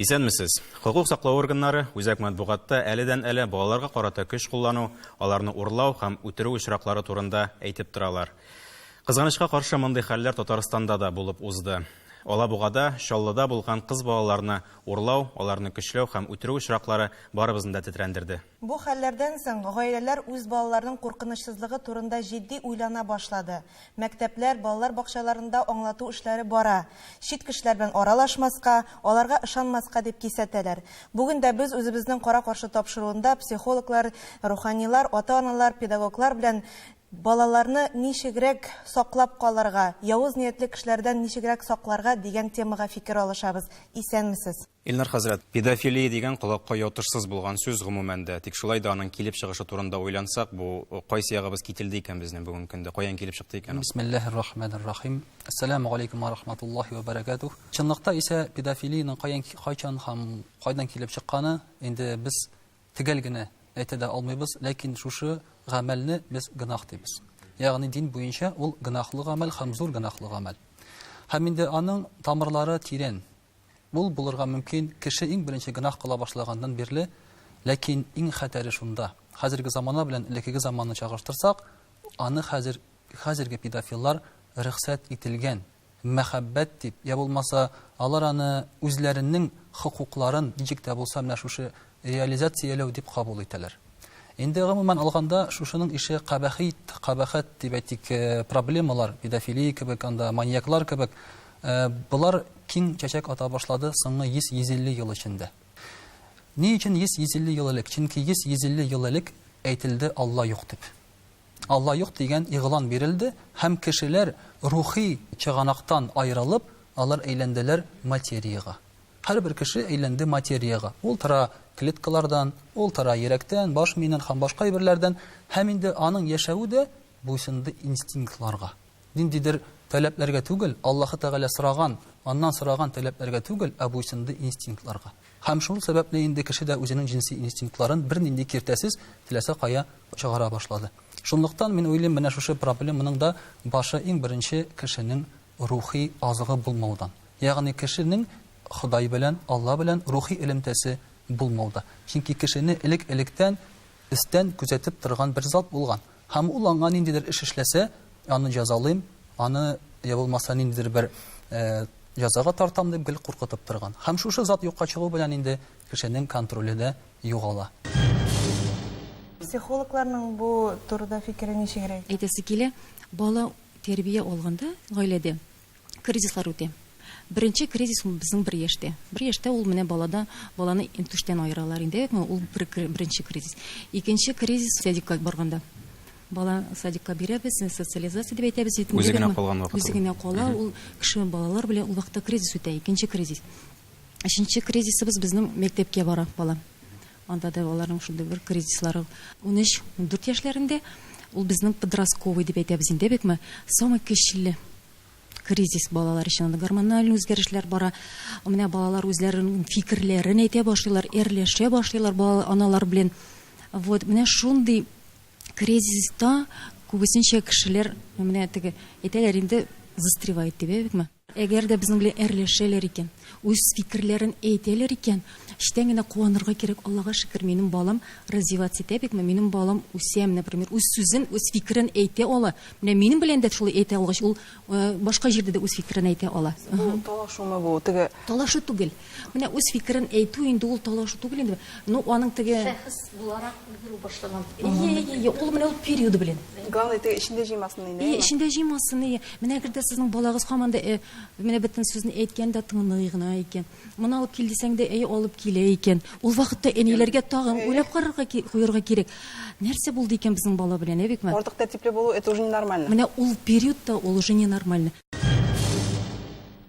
Исәнмесез. Хокук саклау органнары үзәк матбугатта әледән-әле балаларга карата көч куллану, аларны урлау һәм үтерү очраклары турында әйтеп торалар. Кызганычка каршы мондый хәлләр Татарстанда да булып узды. Алабугада, Чаллыда булган кыз балаларны урлау, аларны көчләү һәм үтерү очраклары барыбызны да тетрәндерде. Бу хәлләрдән соң гаиләләр үз балаларының куркынычсызлыгы турында җитди уйлана башлады. Мәктәпләр, балалар бакчаларында аңлату эшләре бара. Чит кешеләр белән аралашмаска, аларга ышанмаска дип кисәтәләр. Бүген дә без үзебезнең кара-каршы тапшыруында психологлар, руханилар, ата-аналар, педагоглар белән балаларны ничегрәк саклап калырга, явыз ниyaтле кешеләрдән ничегрәк сакларга дигән темага фикер алышабыз. Исәнмесез? Илнар хәзрәт, педофилия дигән колакка ятышсыз булган сүз гомумән дә. Тик шулай да аның килеп чыгышы турында уйлансак, бу кайсы ягыбыз кителде икән безнең бүгенге көндә? Каян килеп чыкты икән? Бисмиллаһир-рахманир-рахим. Ассаламу алейкум ва рахматуллаһи ва баракатух. Чынлыкта исә педофилиянең кайчан һәм кайдан килеп чыкканы инде без төгәл генә әйтә дә алмыйбыз, ләкин шушы гамәлне без гынах дибез. Ягъни дин буенча ул гынахлы гамәл һәм зур гынахлы гамәл. Һәм инде аның тамырлары тирән. Ул булырга мөмкин кеше иң беренче гынах кыла башлагандан бирле, ләкин иң хәтәре шунда. Хәзерге замана белән элекке заманны чагыштырсак, аны хәзерге педофиллар рөхсәт ителгән. Мәхәббәт дип, я булмаса, алар аны үзләренең хукукларын ничек тә булса менә шушы реализацияләү дип кабул итәләр. Инде гомумән алганда шушының ише кабахат дип әйтик, проблемалар, педофилия кебек, анда маньяклар кебек, булар киң чәчәк ата башлады соңгы 100-150 ел эчендә. Ни өчен 100-150 ел элек? Чөнки 100-150 ел элек әйтелде Алла юк дип. Алла юк дигән игълан бирелде һәм кешеләр рухи чыганактан аерылып, алар әйләнделәр материяга. Һәрбер кеше әйләнде материяга. Ул тора клеткалардан, ул тора йөрәктән, баш миеннән һәм башка әйберләрдән, һәм инде аның яшәве дә буйсынды инстинктларга. Ниндидер таләпләргә түгел, Аллаһы Тәгалә сораган, аннан сораган таләпләргә түгел, буйсынды инстинктларга. Һәм шул сәбәпле инде кеше дә үзенең җинси инстинктларын бернинди киртәсез теләсә кая чыгара башлады. Шунлыктан мин уйлыйм, менә шушы проблеманың да башы иң беренче кешенең рухи азыгы булмаудан. Ягъни кешенең Худай белән, Алла белән рухи элемтәсе булмауда. Чөнки кешене элек-электән истән күзәтеп торган бер зат булган. Һәм ул аңа ниндидер эш эшләсә, аны җәзалыйм, аны я булмаса ниндидер бер җәзага тартам дип гел куркытып торган. Һәм шушы зат юкка чыгу белән инде кешенең контроле дә югала. Психологларның бу турыда фикере ничегрәк? Әйтәсе килә, бала тәрбия алганда гаиләдә кризислар үтә. Беренче кризис ул безнең бер яшьтә. Бер яшьтә ул менә баланы интүштән айыралар инде, ул беренче кризис. Икенче кризис садикка барганда. Бала садикка бирәбез, социализация дип әйтәбез. Үзегенә калган вакыт. Үзегенә кала, ул кеше балалар белән ул вакытта кризис үтә. Икенче кризис. Өченче кризисыбыз безнең мәктәпкә бара бала. Анда да аларның шундый бер кризислары 13-14 яшьләрендә ул безнең подростковый дип әйтәбез инде бекме, самый көчле кризис балалар өчен гормональ үзгәрешләр бара. Менә балалар үзләренең фикерләрен әйтә башлыйлар, эрләшә башлыйлар аналар белән. Вот менә шундый кризиста күбесенчә кешеләр менә теге әйтәләр инде застревает дип әйтәбезме. Әгәр дә безнең белән эрләшәләр икән, үз фикерләрен әйтәләр икән, эштән генә куанырга кирәк. Аллага шөкер, минем балам развиваться итә бит, минем балам үсә, например, үз сүзен, үз фикерен әйтә ала. Менә минем белән дә шулай әйтә алгач, ул башка җирдә дә үз фикерен әйтә ала. Талашумы бу, теге талашу түгел. Менә үз фикерен әйтү инде ул талашу түгел инде. Ну, аның теге шәхес буларак өлгерү башлаган. Ул менә ул периоды белән. главное теге ичендә җыймасын инде. Ичендә җыймасын. Менә әгәр дә сезнең балагыз һаман да менә бөтен сүзне әйткәндә тыңлый гына икән. Моны алып кил дисәң дә алып килә икән. Ул вакытта әниләргә тагын уйлап карарга куярга кирәк. Нәрсә булды икән безнең бала белән, бикме? Артык тәртипле булу это уже ненормально. Менә ул периодта ул уже ненормально.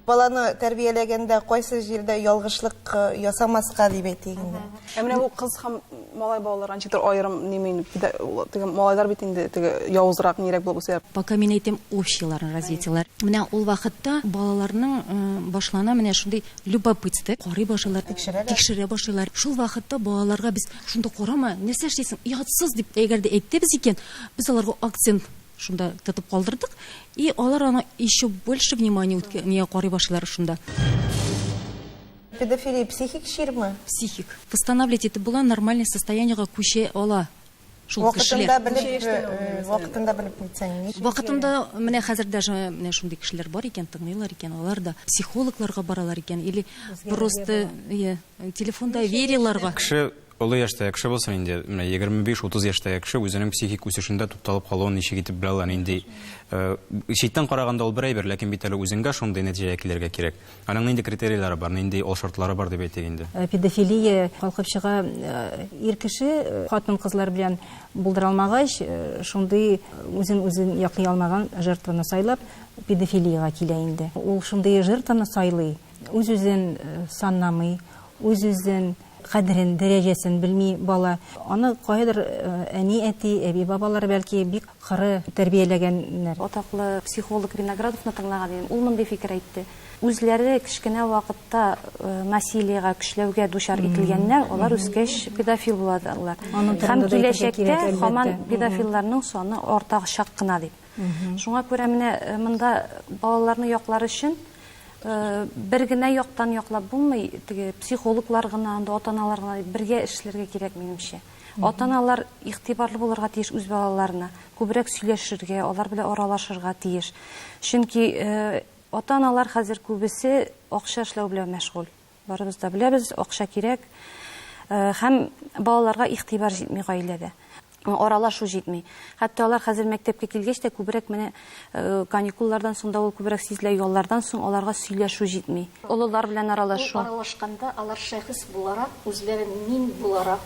Баланы тәрбияләгәндә кайсы җирдә ялгышлык ясамаска дип әйтик инде. Менә бу кыз һәм малай балалар ничектер аерым немен теге малайлар бит инде теге явызрак нирәк булып үсә. Пока мин әйтәм общияларын развитиялар. Менә ул вакытта балаларның башлана менә шундый любопытство, карый башлар, тикшерә башлар. Шул вакытта балаларга без шунда карама, нәрсә эшлисең, ятсыз дип әгәр дә әйтәбез икән, без аларга акцент шунда тотып калдырдык, и алар аны еще больше внимания карый башлар шунда. Педофилия психик ширмы? Психик. Восстанавливать это было нормальное состояниега күче ала. Шул Вакытында кешеләр. белеп нитсәң. Вакытында менә хәзер даже менә шундый кешеләр бар икән, тыңлыйлар икән, алар да психологларга баралар икән, или просто телефон довериеларга. Кеше олы яшьтәге кеше булсын инде, менә 25-30 яшьтәге кеше үзенең психик үсешендә тукталып калуын ничек итеп белә ала инде. Читтән караганда ул бер әйбер, ләкин бит әле үзеңгә шундый нәтиҗәгә килергә кирәк. Аның нинди критерийлары бар, нинди ул шартлары бар дип әйтик инде. Педофилия калкып чыга ир кеше хатын-кызлар белән булдыра алмагач, шундый үзен яклый алмаган жертваны сайлап педофилияга килә инде. Ул шундый жертваны сайлый, үз-үзен санамый, үз-үзен кадерен, дәрәҗәсен белми бала. Аны кайдыр әни, әти, әби бабалар бәлки бик кыры тәрбияләгәннәр. Атаклы психолог Виноградовны тыңлаган идем. Ул мондый фикер әйтте. Үзләре кечкенә вакытта насилиягә, көчләүгә дучар ителгәннәр, алар үскәч педофил буладылар. Һәм киләчәктә һаман педофилларның саны артачак кына дип. Шуңа күрә менә монда балаларны яклар өчен бер генә яктан яклап булмый, теге психологлар гына, ата-аналар гына бергә эшләргә кирәк минемчә. Ата-аналар игътибарлы булырга тиеш үз балаларына, күбрәк сөйләшергә, алар белән аралашырга тиеш. Чөнки ата-аналар хәзер күбесе акча эшләү белән мәшгуль. Барыбыз да беләбез, акча кирәк. Һәм балаларга игътибар җитми гаиләдә. Аралашу җитми. Хәтта алар хәзер мәктәпкә килгәч тә күбрәк менә каникуллардан соң да ул күбрәк сизлә яллардан соң аларга сөйләшү җитми. Олылар белән аралашу. Аралашканда алар шәхес буларак, үзләрен мин буларак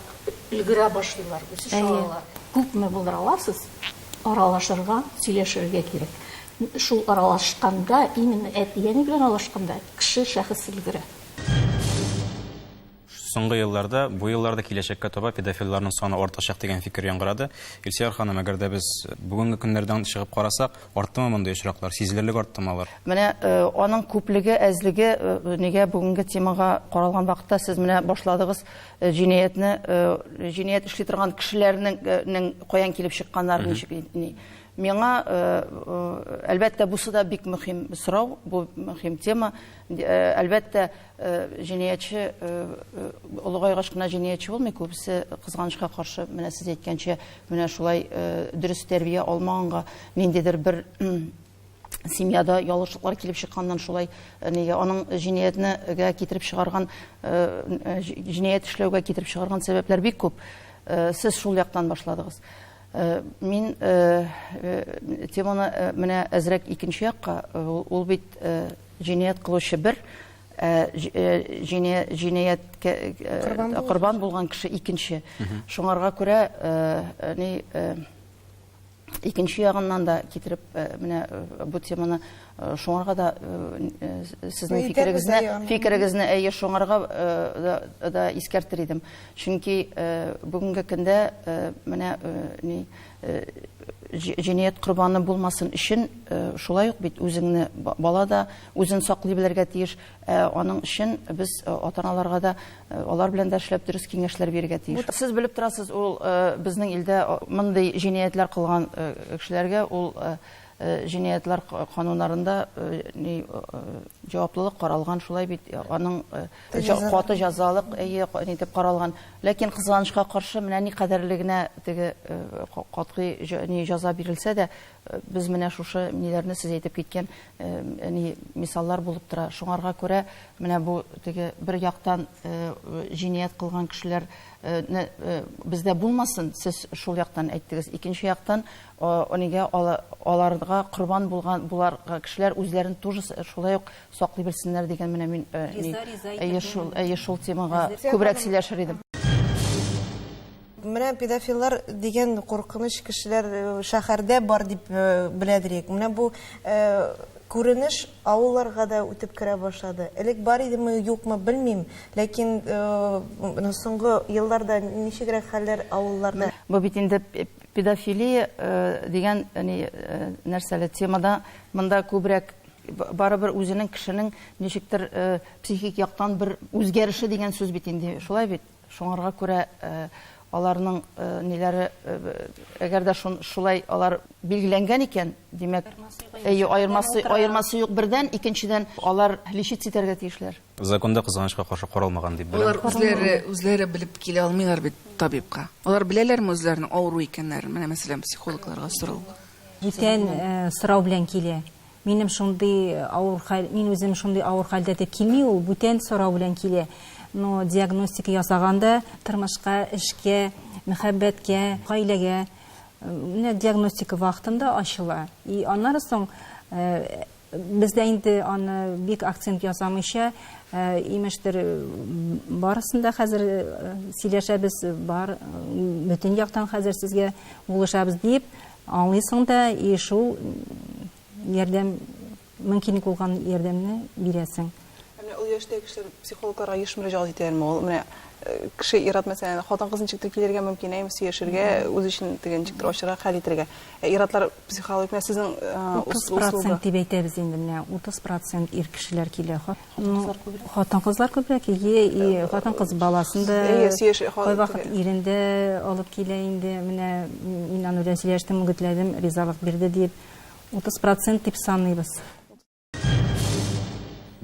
өлгерә башлыйлар, үсеш алалар. Күпме булдыра аласыз? Аралашырга, сөйләшергә кирәк. Шул аралашканда, именно әти-әни белән аралашканда кеше шәхес өлгерә. Соңгы елларда, бу елларда киләчәккә таба педофилларның саны артачак дигән фикер яңгырады. Илсияр ханым, әгәр дә без бүгенге көннәрдән чыгып карасак, арттымы мондый очраклар, сизелерлек арттымы алар? Менә аның күплеге, әзлеге нигә бүгенге темага каралган вакытта сез менә башладыгыз җинаять эшли торган кешеләрнең каян килеп чыкканнарын ничек Миңа әлбәттә бусы да бик мөһим сорау, бу мөһим тема. Әлбәттә җинаятьче олыгайгач кына җинаятьче булмый, күбесе кызганычка каршы, менә сез әйткәнчә, менә шулай дөрес тәрбия алмаганга, ниндидер бер семьяда ялгышлыклар килеп чыкканнан шулай аның җинаятьне китереп чыгарган, җинаять эшләүгә китереп чыгарган сәбәпләр бик күп. Сез шул яктан башладыгыз. Мин теманы менә әзрәк икенче якка, ул бит җинаять кылучы бер, җинаяткә корбан булган кеше икенче. Шуңарга күрә икенче ягыннан да китереп менә бу теманы шуңарга да сезнең фикерегезне әйе шуңарга да искәртер идем. Чөнки бүгенге көндә менә җинаять корбаны булмасын өчен шулай ук бит үзеңне бала да үзен саклый белергә тиеш, аның өчен без ата-аналарга да алар белән дә эшләп дөрес киңәшләр бирергә тиеш. Сез белеп торасыз, ул безнең илдә мондый җинаятлар кылган кешеләргә ул җинаятлар кануннарында җаваплылык каралган, шулай бит аның каты җәзалык дип каралган. Ләкин кызганычка каршы менә ни кадерлегенә теге катгый җәза бирелсә дә, без менә шушы ниләрне сез әйтеп киткән мисаллар булып тора. Шуңарга күрә менә бу теге бер яктан җинаять кылган кешеләр бездә булмасын, сез шул яктан әйттегез. Икенче яктан нигә аларга корбан булган булар кешеләр үзләрен тоже шулай ук саклый белсеннәр дигән менә мин шул темага күбрәк сөйләшер идем. Менә педофиллар дигән куркыныч кешеләр шәһәрдә бар дип беләдерик. Менә бу күренеш авылларга да үтеп керә башлады. Элек бар идеме, юкмы белмим, ләкин соңгы елларда ничегрәк хәлләр авылларда? Бу бит инде педофилия дигән нәрсәле темада монда күбрәк барыбер үзенең кешенең ничектер психик яктан бер үзгәреше дигән сүз бит инде. Шулай бит. Шуңарга күрә аларның ниләре, әгәр дә шулай алар билгеләнгән икән, димәк, аермасы юк бердән, икенчедән алар лечить итәргә тиешләр. Законда кызганычка каршы каралмаган дип Алар беләм. үзләре белеп килә алмыйлар бит табибка. Алар беләләрме үзләренең авыру икәннәрен? Менә мәсәлән психологларга сорау. Бүтән сорау белән килә. Мин үзем шундый авыр хәлдә дип килми, ул бүтән сорау белән килә. Но диагностика ясаганда тормышка, эшкә, мәхәббәткә, гаиләгә диагностика вакытында ачыла. И аннан соң бездә инде аны бик акцент ясамыйча, имештер барысында хәзер сөйләшәбез, бар бөтен яктан хәзер сезгә булышабыз дип аңлыйсың да, и шул ярдәм мөмкинлек булган ярдәмне бирәсең. Ул яшьтәге кешеләр психологларга еш мөрәҗәгать итәләрме? Ул менә кеше ират мәсәлән хатын-кыз ничектер килергә мөмкин, сөйләшергә, үз өчен ничектер ачырга хәл итәргә. Иратлар психологик менә сезнең 30% дип әйтәбез инде, менә 30% ир кешеләр килә. Хатын-кызлар күбрәк, и хатын-кыз баласында кайвакыт ирендә алып килә инде, менә мин аны белән сөйләштем, үгетләдем, ризалык бирде дип 30% дип саныйбыз.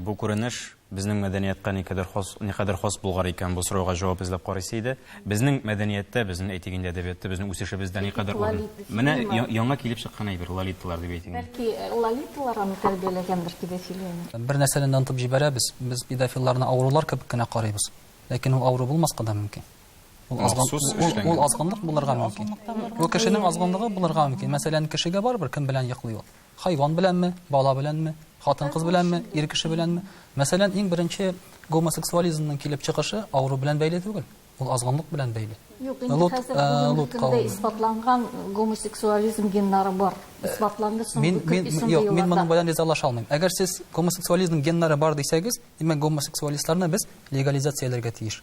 Бу күренеш безнең мәдәниятка никадәр хас булган икән, бу сорауга җавап эзләп карыйсы иде. Безнең мәдәнияттә, безнең әйтегәндә әдәбиятта, безнең үсешебездә никадәр урын. Менә яңа килеп чыккан әйбер лолитталар дип әйтегән. Бәлки лолитталарны тәрбияләгәндер педофилияне. Бер нәрсәне антып җибәрәбез. Без педофилларны авырулар кебек кенә карыйбыз. Ләкин ул авыру булмаска да мөмкин. Ул азгынлык булырга мөмкин. Ул кешенең азгынлыгы булырга мөмкин. Мәсәлән, кешегә барбыр кем белән йоклый ул? Хайван беләнме, бала беләнме, хатын-кыз беләнме, ир кеше беләнме? Мәсәлән, иң беренче гомосексуализмның килеп чыгышы авыру белән бәйле түгел. Ул азгынлык белән бәйле. Юк, инде хәзер көндә исбатланган гомосексуализм геннары бар. Исбатланды соңгы Мин моның белән ризалаша алмыйм. Әгәр сез гомосексуализм геннары бар дисәгез, димәк гомосексуалистларны без легализацияләргә тиеш.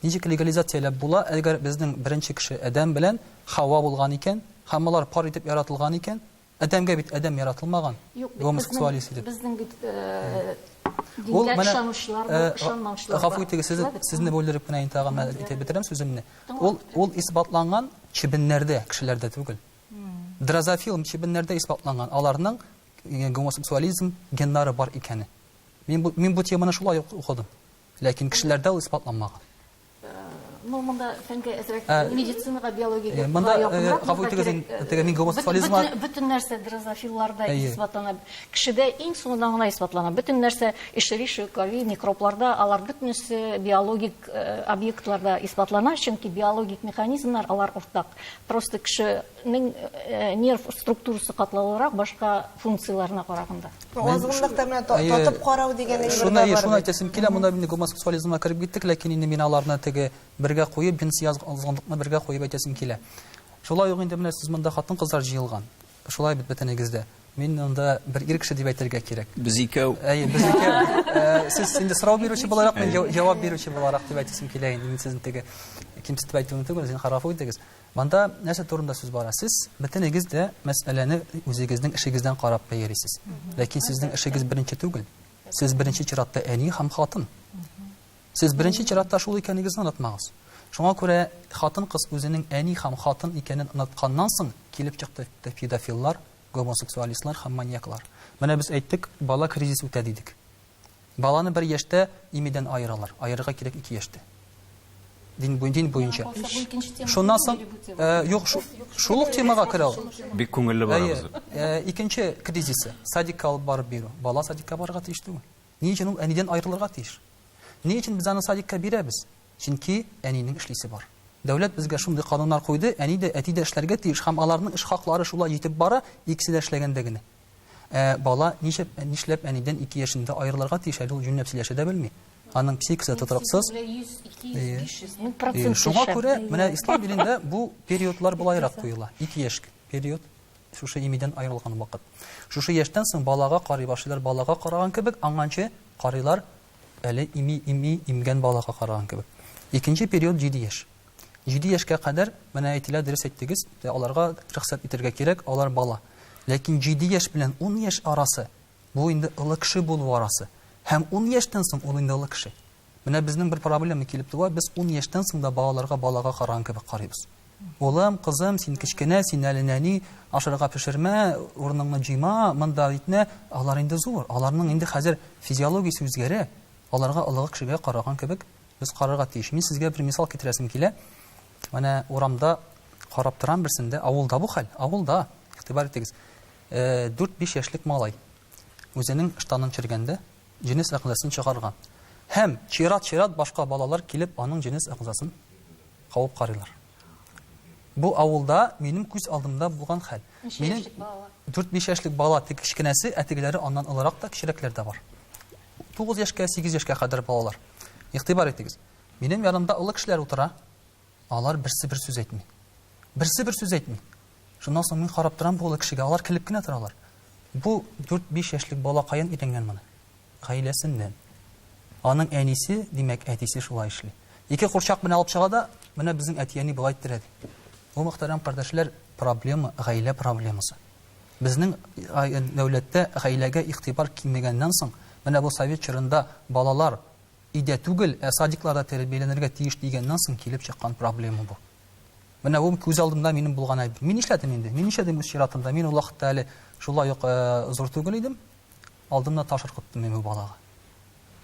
Ничек легализацияләп була? Әгәр безнең беренче кеше Адәм белән Хавва булган икән, һәм алар пар итеп яратылган икән, Адәмгә бит Адәм яратылмаган. Гомосексуалист дип. Безнең бит дингә ышанучылар, ышанмаучылар. Гафу итегез, сезне бүлдереп кенә интагам итеп битерәм сүземне. Ул исбатланган чибеннәрдә, кешеләрдә түгел. Дрозофил чибеннәрдә исбатланган. Аларның гомосексуализм геннары бар икәне. Мин бу теманы шулай укыдым. Ләкин кешеләрдә ул исбатланмаган. Ну, монда фәнгә әзрәк медицинага, биологиягә гафу итегез, мин гомосексуализмга бөтен нәрсә дрозофилларда исбатлана. Кешедә иң соңыннан гына исбатлана. Бөтен нәрсә эшерише, кори, микробларда, алар бөтенесе биологик объектларда исбатлана, чөнки биологик механизмнар алар уртак. Просто кешенең нерв структурасы катлаулырак башка функцияларына караганда. Азгынлыкта менә татып карау дигән әйбер бар. Шуны әйтәсем килә, монда инде гомосексуализмга кирип киттек, ләкин инде мин аларны теге бергә куеп, jinsi азгынлыкны бергә куеп әйтәсем килә. Шулай ук инде менә сез монда хатын-кызлар җыелган. Шулай бит бөтенегездә. Мин монда бер ир кеше дип әйтергә кирәк. Без икәү. Без икәү. Сез инде сорау бирүче буларак, мин җавап бирүче буларак дип әйтәсем килә инде. Мин сезне теге кимсетеп әйтүне түгел, син хараф итегез. Монда нәрсә турында сүз бара? Сез бөтенегездә мәсьәләне үзегезнең эшегездән карап бәярисез. Ләкин сезнең эшегез беренче түгел. Сез беренче чиратта әни һәм хатын. Сез беренче чиратта шул икәнегезне онытмагыз. Шуңа күрә хатын-кыз үзенең әни һәм хатын икәнен онытканнан соң килеп чыкты педофиллар, гомосексуалистлар һәм маньяклар. Менә без әйттек, бала кризис үтә дидек. Баланы бер яшьтә имидән айыралар. Айырырга кирәк 2 яшьтә. Дин буенча. Шуннан соң шул ук темага керә ул. Бик күңелле барабыз. Икенче кризисы садикка алып барып бирү. Бала садикка барырга тиеш түгел. Ни өчен ул әнидән айырылырга тиеш? Ни өчен без аны садикка бирәбез? Чөнки әнинең эшлисе бар. Дәүләт безгә шундый кануннар куйды, әни дә, әти дә эшләргә тиеш, һәм аларның эш хаклары шулай җитеп бара, икесе дә эшләгәндә генә. Бала нишләп әнидән 2 яшендә айырылырга тиеш, ул җүнләп сөйләшә дә белми. Аның психикасы тотрыксыз. Шуңа күрә менә ислам динендә бу периодлар булайрак куела. 2 яшь период, шушы имидән айырылган вакыт. Шушы яшьтән соң балага карый башлыйлар, балага караган кебек, аңганчы карыйлар әле имгән балага караган кебек. Икенче период 7 яшь. 7 яшькә кадәр менә әйтелә, дөрес әйттегез, аларга рөхсәт итәргә кирәк, алар бала. Ләкин 7 яшь белән 10 яшь арасы бу инде улы кеше булу арасы. Һәм 10 яшьтән соң ул инде улы кеше. Менә безнең бер проблема килеп туа, без 10 яшьтән соң да балага караган кебек карыйбыз. Улым, кызым, син кичкенә, син әле нәни, ашырга пешермә, урыныңны җыйма, монда итмә, алар инде зур. Аларның инде хәзер физиологиясе үзгәрә. Аларга олыгы кешегә караган кебек без карарга тиеш. Мин сезгә бер мисал китерәсем килә. Менә урамда карап торам берсендә, авылда бу хәл, авылда, игътибар итегез. 4-5 яшьлек малай үзенең штанын чиргәндә җинес әгъзасын чыгарган. Һәм чират башка балалар килеп аның җинес әгъзасын кабып карыйлар. Бу авылда минем күз алдымда булган хәл. Минем 4-5 яшьлек бала тик кичкенәсе, әтигеләре аннан олырак та кичерәкләр дә бар. 9 яшькә, 8 яшькә кадәр балалар. Игътибар итегез. Минем янымда олы кешеләр утыра. Алар берсе бер сүз әйтми. Берсе бер сүз әйтми. Шуннан соң мин карап торам бу олы кешегә, алар килеп кенә торалар. Бу 4-5 яшьлек бала каян өйрәнгән моны? Гаиләсеннән. Аның әнисе, димәк, әтисе шулай эшли. Ике курчак белән алып чыга да, менә безнең әти-әни булай иттерә. Бу мөхтәрәм кардәшләр, проблема гаилә проблемасы. Безнең дәүләттә гаиләгә игътибар килмәгәннән соң, менә бу совет чорында балалар идә түгел, садикларда тәрбияләнергә тиеш дигәннән соң килеп чыккан проблема бу. Менә бу күз алдымда минем булган әйб. Мин нишләдем инде? Мин нишләдем үз чиратымда? Мин ул вакытта әле шулай ук зур түгел идем. Алдымда таш ыркыттым мин бу балага.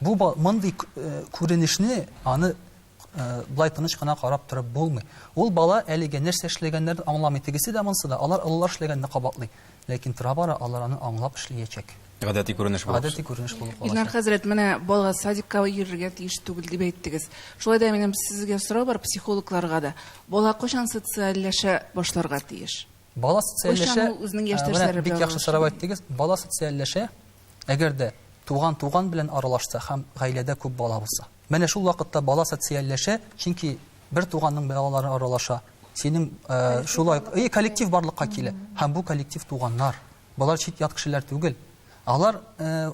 Бу мондый күренешне аны булай тыныч кына карап торып булмый. Ул бала әлегә нәрсә эшләгәннәрне аңламый, тегесе дә монсы да. Алар олылар эшләгәнне кабатлый. Ләкин тора-бара алар аны аңлап эшләячәк. Гадәти күренеш булып. Гадәти күренеш булып кала. Илнар хәзрәт, менә балага садикка йөрергә тиеш түгел дип әйттегез. Шулай да минем сезгә сорау бар психологларга да. Бала качан социальләшә башларга тиеш? Бала социальләшә. Кайчан ул үзенең яшьтәшләре Бик яхшы сорау әйттегез. Бала социальләшә, әгәр дә туган белән аралашса һәм гаиләдә күп бала булса. Менә шул вакытта бала социальләшә, чөнки бер туганның балалары аралаша. Синең шулай коллектив барлыкка килә. Һәм бу коллектив туганнар. Балар чит ят кешеләр түгел. Алар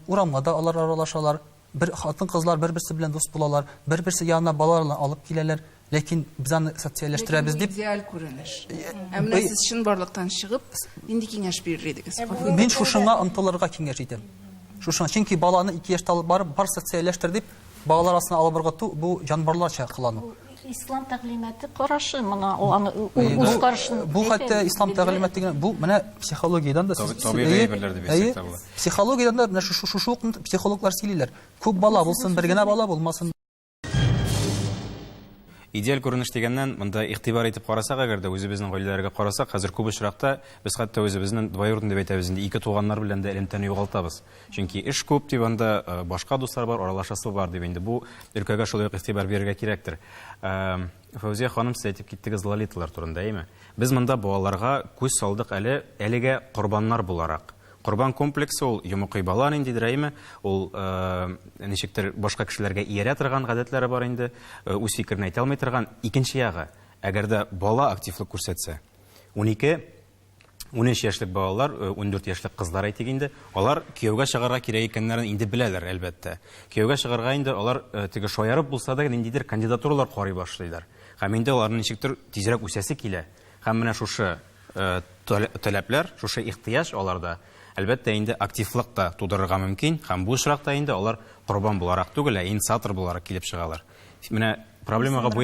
урамлада алар аралашалар. Бер хатын-кызлар бер-берсе белән дус булалар. Бер-берсе янына балаларны алып киләләр. Ләкин без аны социальләштерәбез дип идеаль күренеш. Менә сез шин барлыктан чыгып, инде киңәш бирер идегез. Мин шушыңа ынтылырга киңәш итәм. Шушың, чөнки баланы 2 яшьтә алып барып, бар социальләштер дип, балалар арасына алып барырга бу җанбарларча кылану. Ислам тәгълиматы карашы, моны аны үз карашын. Бу хәтта ислам тәгълиматы дигән, бу менә психологиядән да табигый әйберләр дип әйтсәк була. Психологиядән да менә шушы психологлар сөйлиләр. Күп бала булсын, бер генә бала булмасын. Идеаль күренеш дигәннән, монда игътибар итеп карасак, әгәр дә үзебезнең гаиләләргә карасак, хәзер күп очракта без хәтта үзебезнең двоюродный дип әйтәбез, инде ике туганнар белән дә элемтәне югалтабыз. Чөнки эш күп дип анда башка дуслар бар, аралашасы бар дип инде бу өлкәгә шулай ук игътибар бирергә кирәктер. Фәүзия ханым, сез әйтеп киттегез лолиталар турында, әйме? Без монда балаларга күз салдык әлегә корбаннар буларак. Корбан комплексы ул йомыкый бала инде дирәйме? Ул ничектер башка кешеләргә иярә торган гадәтләре бар инде, үз фикерен әйтә алмый торган. Икенче ягы, әгәр дә бала активлык күрсәтсә, 12-13 яшьлек балалар, 14 яшьлек кызлар әйтик инде, алар кияүгә чыгарга кирәк икәннәрен инде беләләр, әлбәттә. Кияүгә чыгарга инде алар теге шаярып булса да ниндидер кандидатуралар карый башлыйлар. Һәм инде аларның ничектер тизрәк үсәсе килә. Һәм менә шушы таләпләр, шушы ихтыяҗ аларда әлбәттә инде активлык та тудырырга мөмкин, һәм бу очракта инде алар корбан буларак түгел, инициатор буларак килеп чыгалар. Менә проблемага бу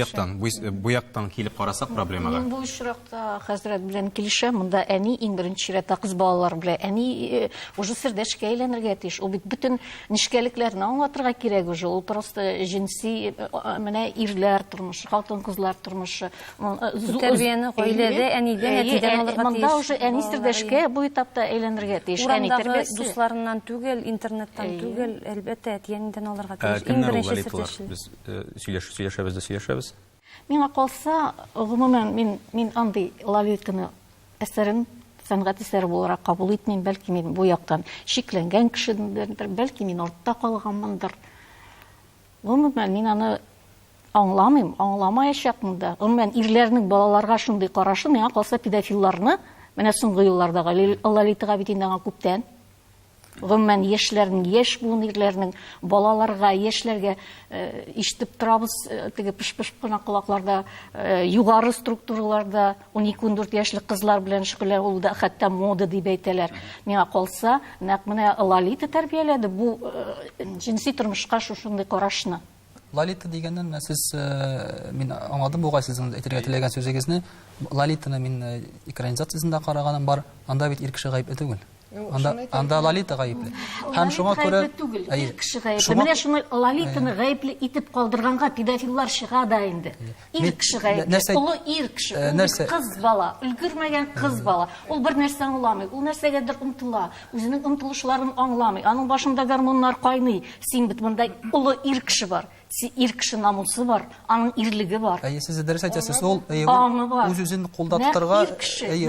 яктан килеп карасак проблемага. Мин бу очракта хәзрәт белән килешәм. Монда әни иң беренче чиратта кыз балалар белән әни уже сердәшкә әйләнергә тиеш. Ул бит бүтән нишкәлекләрне аңлатырга кирәк уже. Ул просто jinsi менә ирләр тормышы, хатын-кызлар тормышы. Тәрбияне гаиләдә әнидән, әтидән алырга тиеш. Монда уже әни сердәшкә бу этапта әйләнергә тиеш. Әни тәрбиясе дусларыннан түгел, интернеттан түгел, әлбәттә әтиянедән алырга тиеш. Иң беренче сердәшлек. Без сөйләшәбез. Миңа калса, гомумән мин андый лолитаны әсәрен сәнгать әсәре буларак кабул итмим, бәлки мин бу яктан шикләнгән кешедер, бәлки мин артта калганмындыр. Гомумән мин аны аңламыйм, аңламаячакмын да. Гомумән ирләрнең балаларга шундый карашы, миңа калса педофилларны, менә соңгы еллардагы лолитага бит инде күптән. Гомумән яшьләрнең, яшь буыннарларның балаларга, яшьләргә ишетеп торабыз, теге пыш-пыш кына кулакларда, югары структураларда 12-14 яшьлек кызлар белән шөгыльләнә, ул да хәтта мода дип әйтәләр. Миңа калса, нәкъ менә лолита тәрбияләде бу jinsi тормышка шушындый карашны. Лолита дигәннән сез мин аңладым бугай сезнең әйтергә теләгән сүзегезне. Лолитаны мин экранизациясендә караганым бар. Анда бит ир кеше гаепле түгел. Анда Лолита гаепле. Һәм шуңа күрә түгел, ир кеше гаепле. Менә шуны Лолитаны гаепле итеп калдырганга педофиллар чыга да инде. Ир кеше гаепле. Улы ир кеше, кыз бала, өлгермәгән кыз бала. Ул бер нәрсә аңламый, ул нәрсәгәдер омтыла, үзенең омтылышларын аңламый. Аның башында гормоннар кайный. Син бит монда улы ир кеше бар. Ир кеше намусы бар, аның ирлеге бар. Сез дөрес әйтәсез, ул үз-үзен кулда тотарга,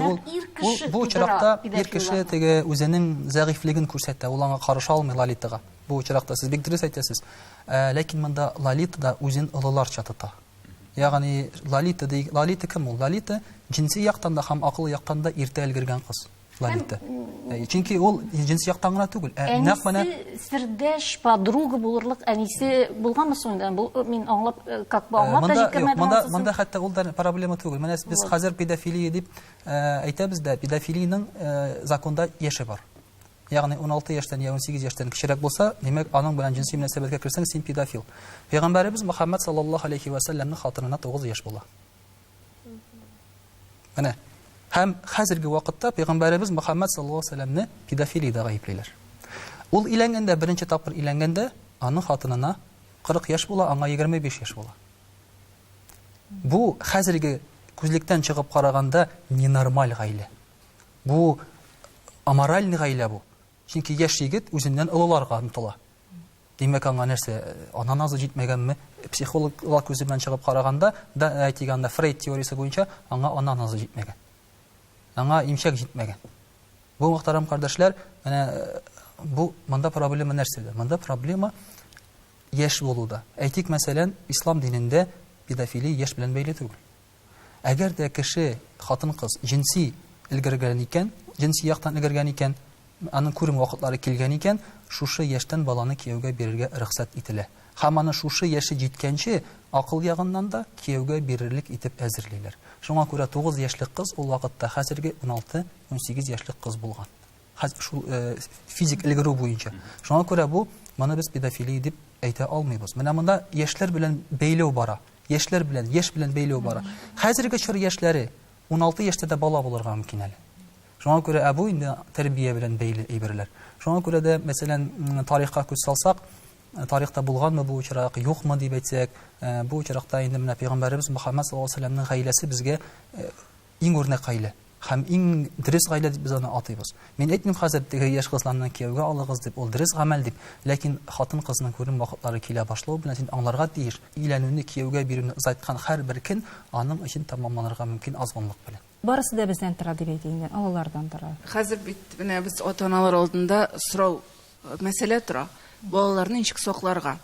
ул бу очракта ир кеше теге үзенең зәгыйфлеген күрсәтә, ул аңа каршы алмый Лолитага. Бу очракта сез бик дөрес әйтәсез. Ләкин монда Лолита да үзен олыларча тота. Ягъни Лолита кем ул? Лолита җинси яктан да һәм акыллы яктан да иртә өлгергән кыз. Лолита. Чөнки ул җинси яктан гына түгел. Нәкъ менә сердәш, подруга булырлык әнисе булганмы соңда? Бу мин аңлап, как бы аңлап та җиткәнмәдем. Монда хәтта ул да проблема түгел. Менә без хәзер педофилия дип әйтәбез дә, педофилиянең законда яше бар. Ягъни 16 яшьтән я 18 яшьтән кечерәк булса, димәк, аның белән җинси мөнәсәбәткә керсәң, син педофил. Пәйгамбәребез Мөхәммәд саллаллаһу алейхи ва сәлләмнең хатынына 9 яшь була. Менә һәм хәзерге вакытта Пәйгамбәребез Мөхәммәд саллаллаһу алейхи ва сәлләмне педофилиядә гаеплиләр. Ул иләнгәндә, беренче тапкыр иләнгәндә, аның хатынына 40 яшь була, аңа 25 яшь була. Бу хәзерге күзлектән чыгып караганда ненормаль гаилә. Бу аморальный гаилә бу. Чөнки яшь егет үзеннән олыларга омтыла. Димәк, аңа нәрсә, ана назы җитмәгәнме? Психологлар күзе белән чыгып караганда, да әйтгәндә Фрейд теориясе буенча аңа ана назы җитмәгән. Аңа имчак җитмәгән. Бу мөхтәрәм кардәшләр, менә бу монда проблема нәрсәдә? Монда проблема яшь булуда. Әйтик, мәсәлән, ислам динендә педофилия яшь белән бәйле түгел. Әгәр дә кеше, хатын-кыз җинси өлгергән икән, җинси яктан өлгергән икән, аның күрем вакытлары килгән икән, шушы яшьтән баланы кияүгә бирергә рөхсәт ителә. Һәм аны шушы яше җиткәнче акыл ягыннан да кияүгә бирерлек итеп әзерлиләр. Шуңа күрә 9 яшьлек кыз ул вакытта хәзерге 16-18 яшьлек кыз булган. Хәзер шул физик өлгерү буенча. Шуңа күрә бу моны без педофилия дип әйтә алмыйбыз. Менә монда яшьләр белән бәйләү бара. Яшьләр белән, яшь белән бәйләү бара. Хәзерге чор яшьләре 16 яшьтә дә бала булырга мөмкин әле. Шуңа күрә бу инде тәрбия белән бәйле әйберләр. Шуңа күрә дә, мәсәлән, тарихка күз салсак, тарихта булганмы бу очрак, юкмы дип әйтсәк, бу очракта инде менә Пәйгамбәребез Мөхәммәд саллаллаһу алейһи ва сәлләмнең гаиләсе безгә иң үрнәк гаилә һәм иң дөрес гаилә дип без аны атыйбыз. Мин әйтмим хәзер теге яшь кызларны кияүгә алыгыз дип, ул дөрес гамәл дип, ләкин хатын-кызның күрем вакытлары килә башлау белән син аңларга тиеш, иләнүне кияүгә бирүне узайткан һәрбер көн аның өчен тәмамланырга мөмкин азгынлык белән. Барысы да бездән тора дип әйтәләр, алардан тора. Хәзер бит менә без ата-аналар алдында сорау мәсьәлә тора. Балаларны ничек сакларга?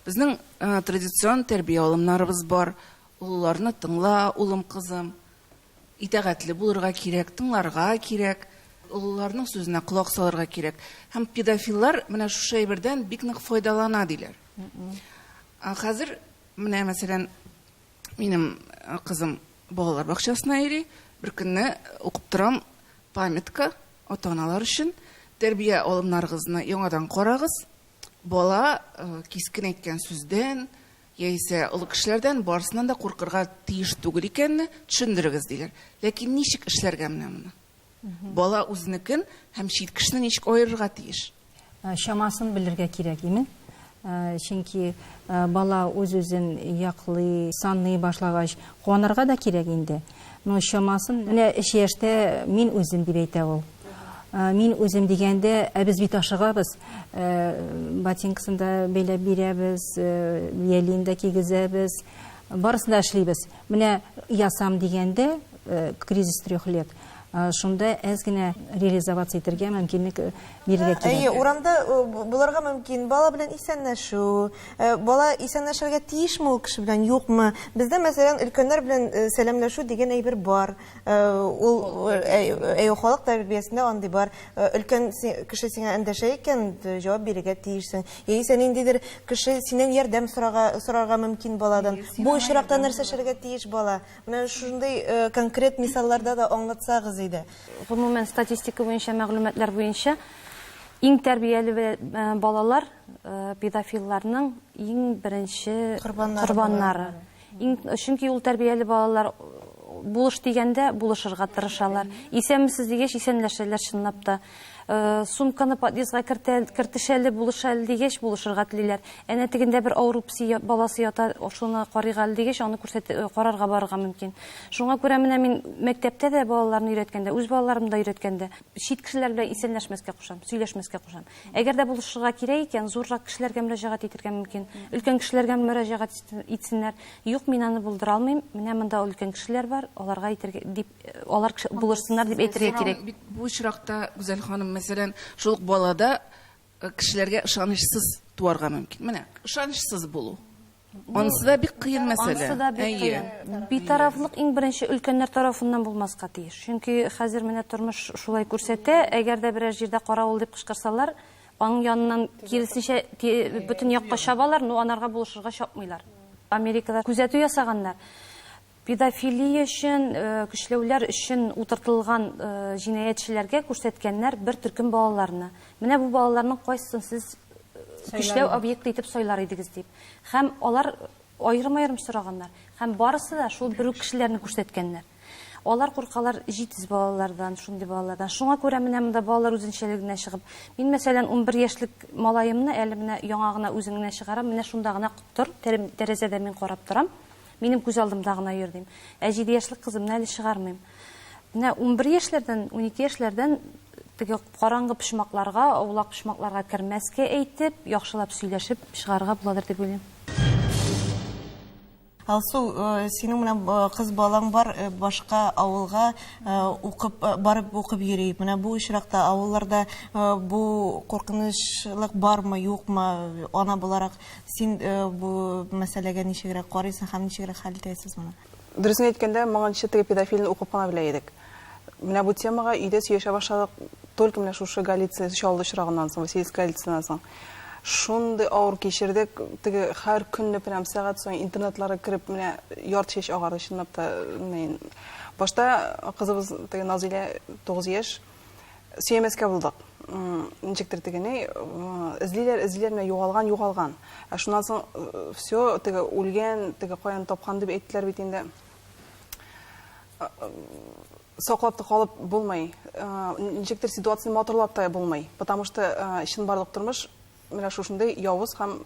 Безнең традицион тәрбия алымнарыбыз бар. Улларны тыңла, улым, кызым, итәгатьле булырга кирәк, тыңларга кирәк, улларның сүзенә колак салырга кирәк. Һәм педофиллар менә шушы әйбердән бик нык файдалана диләр. Хәзер менә мәсәлән минем кызым балалар бакчасына йөри, бер көнне укып торам, памятка ата-аналар өчен, тәрбия алымнарыгызны яңадан карагыз. Бала кискен әйткән сүздән, яисә олы кешеләрдән барысыннан да куркырга тиеш түгел икәнне төшендерегез диләр. Ләкин ничек эшләргә менә моны? Бала үзенекен һәм чит кешене ничек аерырга тиеш? Шамасын белергә кирәк имен. Чөнки бала үз-үзен яклый, саный башлагач, куанырга да кирәк инде. Но шамасын, менә 3 яшьтә мин үзем дип әйтә ул. Мин үзем дигәндә, без бит ашыгабыз, ботинкасында бәйләп бирәбез, ялинда кигезәбез, барысын да эшлибез. Менә ясам дигәндә, кризис 3 лет. Шунда әз генә реализоваться итәргә мөмкинлек бирергә кирәк. Урамда булырга мөмкин, бала белән исәнләшү, бала исәнләшергә тиешме ул кеше белән, юкмы? Бездә мәсәлән өлкәннәр белән сәламләшү дигән әйбер бар. Ул халык тәрбиясендә андый бар. Өлкән кеше сиңа эндәшә икән, җавап бирергә тиешсең. Яисә ниндидер кеше синән ярдәм сорарга мөмкин баладан. Бу очракта нәрсә эшләргә тиеш бала? Менә шундый конкрет мисалларда да аңлатсагыз. Гомумән статистика буенча, мәгълүматлар буенча, Иң тәрбияле балалар педофилларның иң беренче корбаннары. Чөнки ул тәрбияле балалар булыш дигәндә булышырга тырышалар. Исәнмесез дигәч исәнләшәләр чынлап та. Сумканы подъездга кертешәле булышәле дигәч булышырга телиләр. Әнә тегендә бер авыру пси баласы ята, шуны карыйгал дигәч аны карарга барырга мөмкин. Шуңа күрә менә мин мәктәптә дә балаларны өйрәткәндә, үз балаларымны да өйрәткәндә чит кешеләр белән исәнләшмәскә кушам, сөйләшмәскә кушам. Әгәр дә булышырга кирәк икән, зуррак кешеләргә мөрәҗәгать итәргә мөмкин. Өлкән кешеләргә мөрәҗәгать итсеннәр. Юк, мин аны булдыра алмыйм. Менә монда өлкән кешеләр бар, аларга әйтергә дип, алар булышсыннар дип әйтергә кирәк. Бу очракта Гүзәл ханым, мәсәлән, шул балада кешеләргә ышанычсыз туарга мөмкин. Менә, ышанычсыз булу. Анысы да бик кыен мәсьәлә. Анысы да бик кыен. Битарафлык иң беренче өлкәннәр тарафыннан булмаска тиеш. Чөнки хәзер менә тормыш шулай күрсәтә, әгәр дә берәр җирдә каравыл дип кычкырсалар, аның яныннан киресенчә бөтен якка чабалар, но анарга булышырга чапмыйлар. Америкада күзәтү ясаганнар. Педофилия өчен, көчләүләр өчен утыртылган җинаятьчеләргә күрсәткәннәр бер төркем балаларны. Менә бу балаларның кайсын сез көчләү объекты итеп сайлар идегез дип. Һәм алар аерым-аерым сораганнар. Һәм барысы да шул бер кешеләрне күрсәткәннәр. Алар куркалар җитез балалардан, шундый балалардан. Шуңа күрә менә монда балалар үзенчәлегенә чыгып. Мин мәсәлән 11 яшьлек малаемны әле менә яңа гына үзеңнә чыгарам, менә шунда гына тор, тәрәзәдә мин карап торам. Минем күз алдымда гына йөрдим. 7 яшьлек кызымны әле чыгармыйм. Менә 11 яшьләрдән, 12 яшьләрдән теге караңгы пышмакларга, аулак пышмакларга кермәскә әйтеп, яхшылап сөйләшеп чыгарга буладыр дип уйлыйм. Алсу, синең менә кыз балаң бар, башка авылга барып укып йөри. Менә бу очракта авылларда бу куркынычлык бармы, юкмы? Ана буларак син бу мәсьәләгә ничегрәк карыйсың һәм ничегрәк хәл итәсез моны? Дөресен әйткәндә, моңа теге педофилне укып кына белә идек. Менә бу темага өйдә сөйләшә башладык только менә шушы Галиция чалды очрагыннан соң, Васильевск Галициядан соң. Шундый авыр кичердек, теге һәр көнне прям сәгать саен интернетларга кирип, менә ярты чәч агарды чынлап та. Башта кызыбыз теге Назилә 9 яшь сөймәскә булдык. Ничектер тегене эзлиләр менә югалган. Шуннан соң все теге үлгән, теге каян тапкан дип әйттеләр бит инде. Саклап та калып булмый. Ничектер ситуацияны матурлап та булмый. Потому что ишин барлык тормыш менә шушындай явыз һәм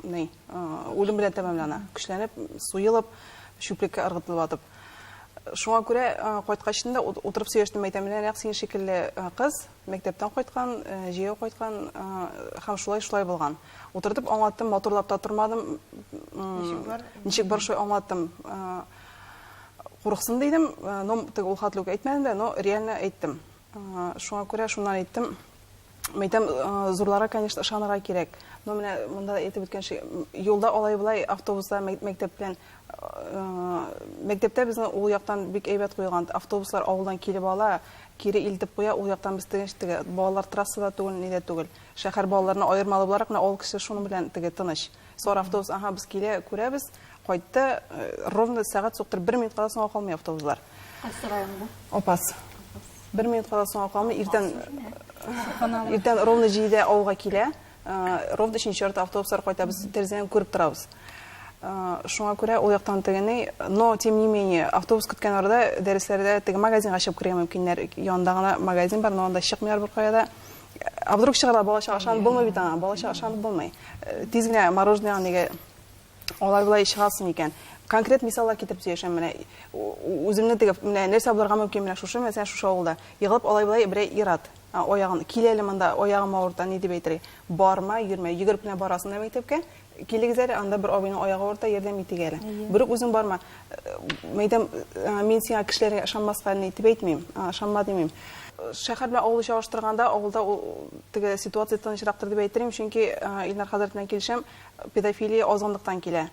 үлем белән тәмамлана. Көчләнеп, суелып, шүплеккә ыргытылып атып. Шуңа күрә кайткачында утырып сөйләштем, әйтәм, менә син шикелле кыз, мәктәптән кайткан, җәяү кайткан һәм шулай булган. Утыртып аңлаттым, матурлап та тормадым. Ничек бар шулай аңлаттым. Курыксын дидем, но ул хатлык әйтмәдем дә, но реально әйттем. Шуңа күрә шуннан әйттем. Мәйтәм, зурларга, конечно, ышанырга кирәк. Но менә монда әйтеп үткәнчә, юлда алай-булай автобуста мәктәп белән мәктәптә безнең ул яктан бик әйбәт куйган. Автобуслар авылдан килеп ала, кире илтеп куя, ул яктан без теге балалар трассада түгел, нидә түгел. Шәһәр балаларына аермалы буларак, менә авыл кеше шуның белән теге тыныч. Сора автобус, без килә, күрәбез, кайтты, ровно сәгать соктыр 1 минутка соң калмый автобуслар. Кайсы районда? Опас. 1 минутка соң калмый, иртән ровно 7-дә авылга килә. Ровно 3-4 автобуслар кайта, без тәрәзәдән күреп торабыз. Шуңа күрә ул яктан тегене, но тем не менее автобус көткән арада дәресләрдә теге магазинга чыгып кергән мөмкиннәр. Янда гына магазин бар, но анда чыкмыйлар бер кайда. Вдруг чыгара балача ашанып булмый бит ана, балача ашанып булмый. Тиз генә мороженое нигә алар булай чыгасын икән. Конкрет мисаллар китереп сөйләшәм, менә үземне теге менә нәрсә булырга мөмкин, менә шушы, мәсәлән, шушы авылда егылып алай-булай берәй ират. Аягын киләле монда, аягым авырта, ни дип әйтер. Барма, йөрмә, йөгереп кенә барасың да мәктәпкә. Килегезәр, анда бер абыйның аягы авырта, ярдәм итегә әле. Бүрек үзең барма. Мәйтәм, мин сиңа кешеләргә ышанмаска ни дип әйтмим, ышанма димим. Шәһәр белән авылны чагыштырганда, авылда теге ситуация тынычрактыр дип әйтерим, чөнки Илнар хәзрәт белән килешәм, педофилия азанлыктан килә.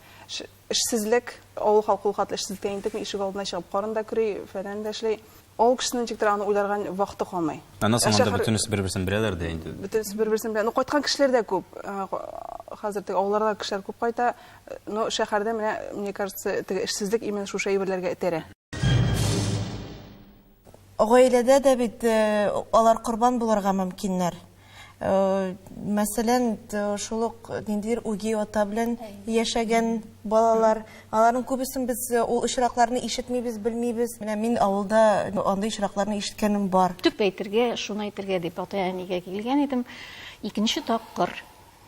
Эшсезлек, авыл халкы хатлы эшсезлектән интек, ишек алдына чыгып карында күри, фәлән дә эшли. Авыл кешенең ничектер аны уйларга вакыты калмый. Аннан соң анда бөтенесе бер-берсен беләләр дә инде. Бөтенесе бер-берсен белә. Кайткан кешеләр дә күп. Хәзер теге авылларда кешеләр күп кайта, но шәһәрдә менә, мне кажется, теге эшсезлек именно шушы әйберләргә этәрә. Гаиләдә дә бит алар корбан булырга мөмкиннәр. Мәсәлән, шул ук ниндидер үги ата белән яшәгән балалар, аларның күбесен без ул очракларны ишетмибез, белмибез. Менә мин авылда андый очракларны ишеткәнем бар. Төп әйтергә, шуны әйтергә дип ата-әнигә килгән идем. Икенче тапкыр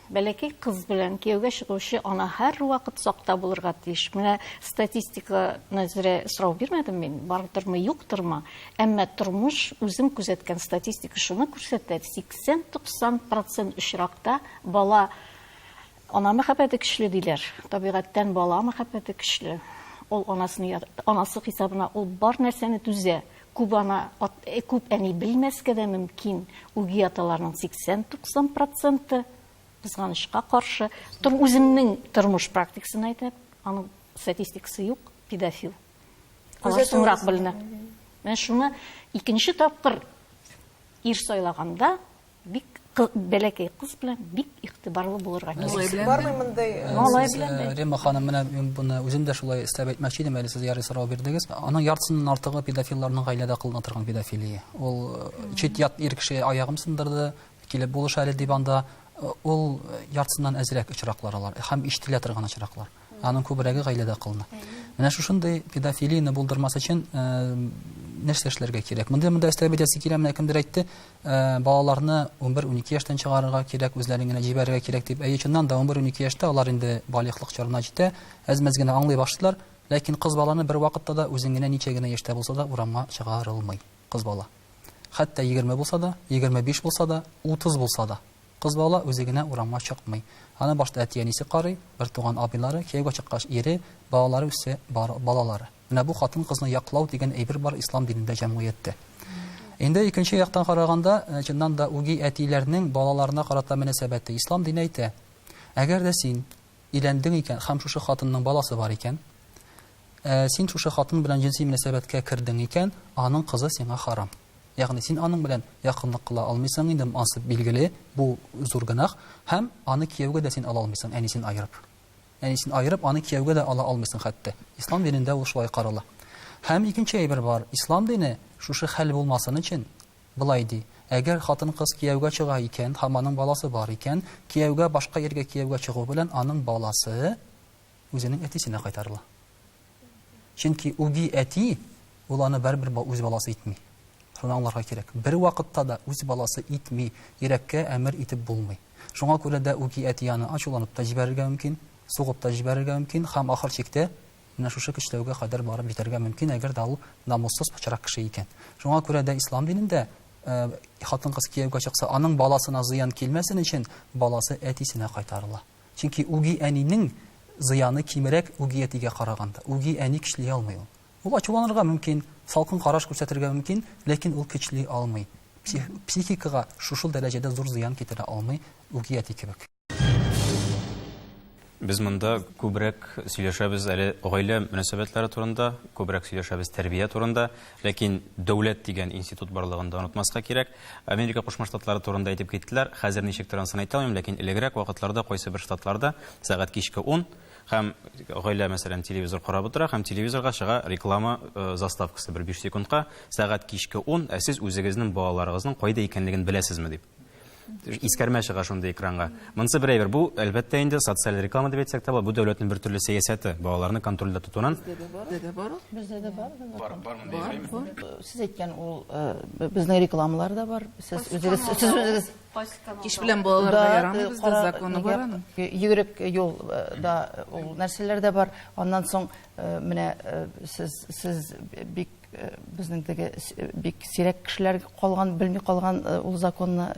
бәләкәй кыз белән кияүгә чыгучы ана һәр вакыт сакта булырга тиеш. Менә статистика нәзәрә сорау бирмәдем мин, бардырмы, юктырмы. Әмма тормыш үзем күзәткән статистика шуны күрсәтә: 80-90% очракта бала ана мәхәббәте көчле диләр. Табигатьтән бала мәхәббәте көчле. Ул анасы хисабына ул бар нәрсәне түзә. Күп әни белмәскә дә мөмкин. Үги аталарның 80-90% кызганычка каршы. Үземнең тормыш практикасын әйтеп, аның статистикасы юк, педофил. Алар соңрак беленә. Мен шуны икенче тапкыр ир сайлаганда бик бәләкәй кыз белән бик игътибарлы булырга кирәк. Бармы мондай? Малай белән. Римма ханым, менә буны үзем дә шулай истәп әйтмәкче идем, әле сез ярый сорау бирдегез. Аның яртысыннан артыгы педофилларның гаиләдә кылына торган педофилия. Ул чит-ят ир кеше аягым сындырды, килеп булыш әле дип анда ул яртысыннан әзрәк очраклар һәм ишетелә торган очраклар. Аның күбрәге гаиләдә кылына. Менә шушындай педофилияны булдырмас өчен нәрсә эшләргә кирәк? Монда истәп әйтәсе килә, менә кемдер әйтте, балаларны 11-12 яшьтән чыгарырга кирәк, үзләрен генә җибәрергә кирәк дип. Чыннан да 11-12 яшьтә алар инде балиглык чорына җитә, әз-мәз генә аңлый башлыйлар, ләкин кыз баланы бер вакытта да үзен генә ничә генә яшьтә булса да урамга чыгарылмый кыз бала. Хәтта 20 булса да, 25 булса да, 30 булса да кыз бала үзе генә урамга чыкмый. Аны башта әти-әнисе карый, бер туган абыйлары, кияүгә чыккач ире, балалары үсә, балалары. Менә бу хатын кызны яклау дигән әйбер бар ислам динендә, җәмгыятьтә. Инде икенче яктан караганда, чыннан да үги әтиләрнең балаларына карата мөнәсәбәте ислам дине әйтә. Әгәр дә син иләндең икән, һәм шушы хатынның баласы бар икән, син шушы хатын белән җинси мөнәсәбәткә кердең икән, аның кызы сиңа харам. Ягъни син аның белән якынлык кыла алмыйсың инде, ансып билгеле, бу зур гынах, һәм аны кияүгә дә син ала алмыйсың, әнисен айырып. Әнисен айырып, аны кияүгә дә ала алмыйсың хәтта. Ислам динендә ул шулай карала. Һәм икенче әйбер бар, ислам дине шушы хәл булмасын өчен булай ди: әгәр хатын кыз кияүгә чыга икән, һәм аның баласы бар икән, кияүгә башка ергә кияүгә чыгу белән аның баласы үзенең әтисенә кайтарыла. Чөнки үги әти ул аны бер үз баласы итми. Шуны аңларга кирәк. Бер вакытта да үз баласы итми, йөрәккә әмер итеп булмый. Шуңа күрә дә үги әти аны ачуланып та җибәрергә мөмкин, сугып та җибәрергә мөмкин, һәм ахыр чиктә менә шушы көчләүгә кадәр барып җитәргә мөмкин, әгәр дә ул намуссыз пычрак кеше икән. Шуңа күрә дә ислам динендә хатын кыз кияүгә чыкса, аның баласына зыян килмәсен өчен баласы әтисенә кайтарыла. Чөнки үги әнинең зыяны кимерәк үги әтигә караганда. Үги әни көчле алмый ул. Ул ачуланырга мөмкин, салкын караш күрсәтергә мөмкин, ләкин ул көчле алмый. Психикага шушыл дәрәҗәдә зур зыян китерә алмый үги әти кебек. Без монда күбрәк сөйләшәбез әле гаилә мөнәсәбәтләре турында, күбрәк сөйләшәбез тәрбия турында, ләкин дәүләт дигән институт барлыгында унутмаска кирәк. Америка Кушма Штатлары турында әйтеп киттеләр. Хәзер ничек торган әйтә алмыйм, ләкин элегрәк вакытларда кайсы бер штатларда сәгать кичке 10 һәм гаилә мәсәлән телевизор карап утыра, һәм телевизорга чыга реклама заставкасы 1-5 секундка, сәгать кичке 10, сез үзегезнең балаларыгызның кайда икәнлеген беләсезме дип. Искәрмә чыга шундый экранга. Монсы бер әйбер, бу әлбәттә инде социаль реклама дип әйтсәк тә, бу дәүләтнең бер төрле сәясәте, балаларны контрольдә тотуынан. Бездә дә бар. Сез әйткән ул безнең рекламалар да бар. Сез үзегез Киш белән балаларга ярамый, бездә законы бар аның. Йөгерек юл да ул нәрсәләр дә бар. Аннан соң менә сез бик безнең теге бик сирәк кешеләр калган, белми калган ул законны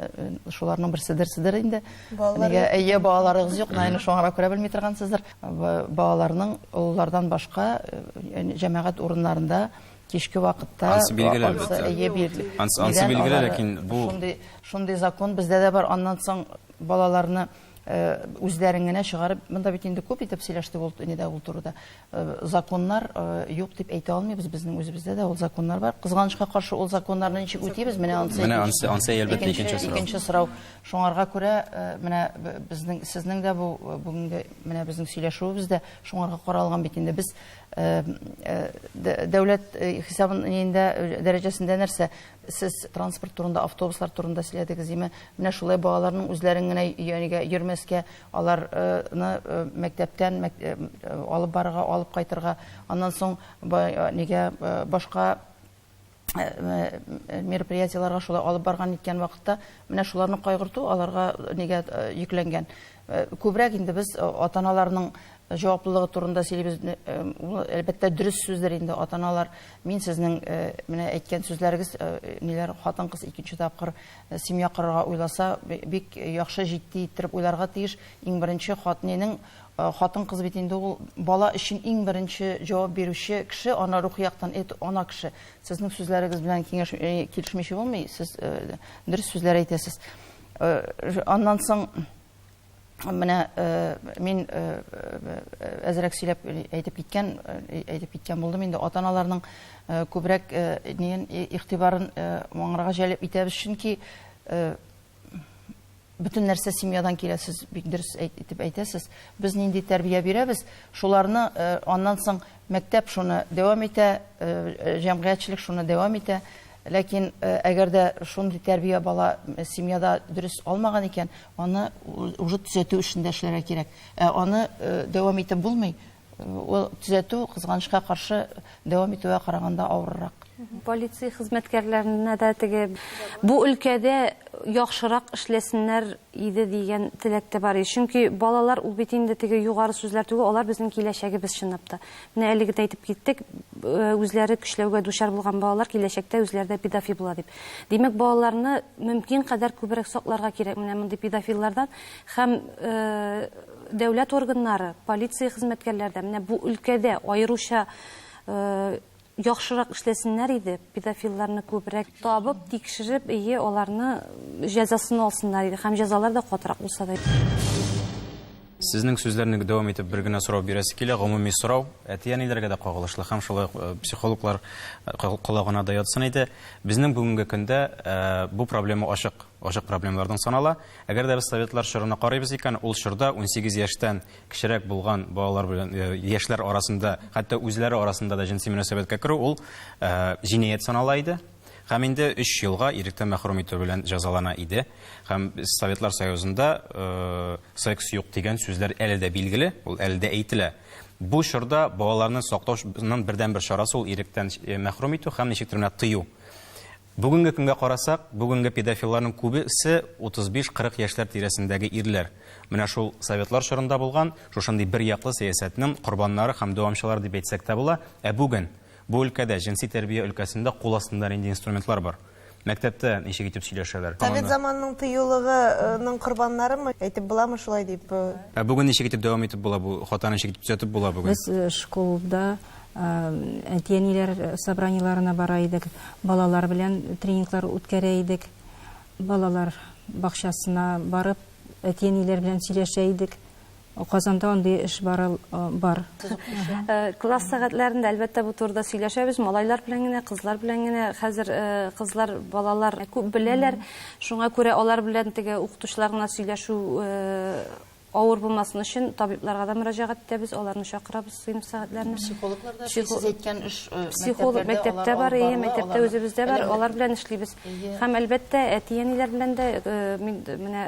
шуларның берседер инде. Әйе, балаларыгыз юк, найны шуңара күрә белми торгансыздыр. Балаларның уллардан башка җәмәгать урыннарында кичке вакытта ансы билгеле, ансы билгеле, ләкин бу шундый закон бездә дә бар. Аннан соң балаларны үзләрен генә чыгарып, монда бит инде күп итеп сөйләште ул инде ул турыда. Законнар юк дип әйтә алмыйбыз, безнең үзебездә дә ул законнар бар. Кызганычка каршы ул законнарны ничек үтибез? Менә ансы әлбәттә икенче сорау. Шуңарга күрә менә безнең сезнең дә бу бүгенге менә безнең сөйләшүебездә шуңарга каралган бит инде. Без дәүләт хисабын дәрәҗәсендә нәрсә, сез транспорт турында, автобуслар турында сөйләдегез, менә шулай балаларның үзләрен генә йөрмәскә, аларны мәктәптән алып барырга, алып кайтырга, аннан соң башка мероприятияларга шулай алып барган икән вакытта, менә шуларны кайгырту аларга нигә йөкләнгән. Күбрәк инде без ата-аналарның җаваплылыгы турында сөйлибез. Әлбәттә дөрес сүзләр инде ата-аналар. Мин сезнең менә әйткән сүзләрегез, ниләр хатын-кыз икенче тапкыр семья корырга уйласа, бик яхшы җитди итеп уйларга тиеш. Иң беренче хатын-кыз бит инде ул бала өчен иң беренче җавап бирүче кеше, ана рухи яктан ана кеше. Сезнең сүзләрегез белән килешмичә булмый, сез дөрес сүзләр әйтәсез. Аннан соң менә мин әзрәк сөйләп әйтеп киткән булдым инде, ата-аналарның күбрәк игътибарын моңарга җәлеп итәбез, чөнки бөтен нәрсә семьядан килә, сез бик дөрес итеп әйтәсез. Без нинди тәрбия бирәбез, шуларны аннан соң мәктәп шуны дәвам итә, җәмгыятьчелек шуны дәвам итә. Ләкин әгәр дә шундый тәрбия бала семьяда дөрес алмаган икән, аны уже төзәтү эшендә эшләргә кирәк. Аны дәвам итеп булмый. Ул төзәтү кызганычка каршы дәвам итүгә караганда авыррак. Полиция хезмәткәрләренә дә теге бу өлкәдә яхшырак эшләсеннәр иде дигән теләктә бар. Чөнки балалар ул бит инде теге югары сүзләр түгел, алар безнең киләчәгебез чынлап та. Менә әлеге әйтеп киттек, үзләре көчләүгә дучар булган балалар киләчәктә үзләрдә педофил була дип. Димәк, балаларны мөмкин кадәр күбрәк сакларга кирәк менә мондый педофиллардан һәм дәүләт органнары, полиция хезмәткәрләрдә менә бу өлкәдә аеруча яхшырак эшләсеннәр иде, педофилларны күбрәк табып, тикшереп, аларны җәзасын алсыннар иде, һәм җәзалар да катырак булса да. Сезнең сүзләрне дәвам итеп бер генә сорау бирәсе килә, гомуми сорау, әти-әниләргә дә кагылышлы, һәм шулай психологлар колагына да ятсын иде. Безнең бүгенге көндә бу проблема ачык проблемалардан санала. Әгәр дә без советлар чорына карыйбыз икән, ул чорда 18 яшьтән кечерәк булган балалар белән яшьләр арасында, хәтта үзләре арасында да җинси мөнәсәбәткә керү ул җинаять санала иде. Һәм инде 3 елга иректән мәхрүм итү белән җәзалана иде. Һәм Советлар Союзында секс юк дигән сүзләр әле дә билгеле, ул әле дә әйтелә. Бу чорда балаларны саклауның бердән-бер чарасы ул иректән мәхрүм итү һәм ничектер менә тыю. Бүгенге көнгә карасак, бүгенге педофилларның күбесе 35-40 яшьләр тирәсендәге ирләр. Менә шул Советлар чорында булган, шушындый бер яклы сәясәтнең корбаннары һәм дәвамчылары дип әйтсәк тә була. Бүген бу өлкәдә җинси тәрбия өлкәсендә кул астында инде инструментлар бар. Мәктәптә ничек итеп сөйләшәләр? Совет заманының тыюлыгының корбаннарымы? Әйтеп буламы шулай дип? Бүген ничек итеп дәвам итеп була бу? Хатаны ничек итеп төзәтеп була бүген? Без школда әти-әниләр собраниеларына бара идек, балалар белән тренинглар үткәрә идек. Балалар бакчасына барып, әти-әниләр белән сөйләшә идек. Казанда андый эш бар. Класс сәгатьләрендә әлбәттә бу турыда сөйләшәбез, малайлар белән генә, кызлар белән генә. Хәзер кызлар, балалар күп беләләр. Шуңа күрә алар белән теге укытучылар гына сөйләшү авыр булмасын өчен табибларга да мөрәҗәгать итәбез, аларны чакырабыз сыйныф сәгатьләренә. Психологлар да сез әйткән эш мәктәптә бар, мәктәптә үзебездә бар, алар белән эшлибез. Һәм әлбәттә әти-әниләр белән дә менә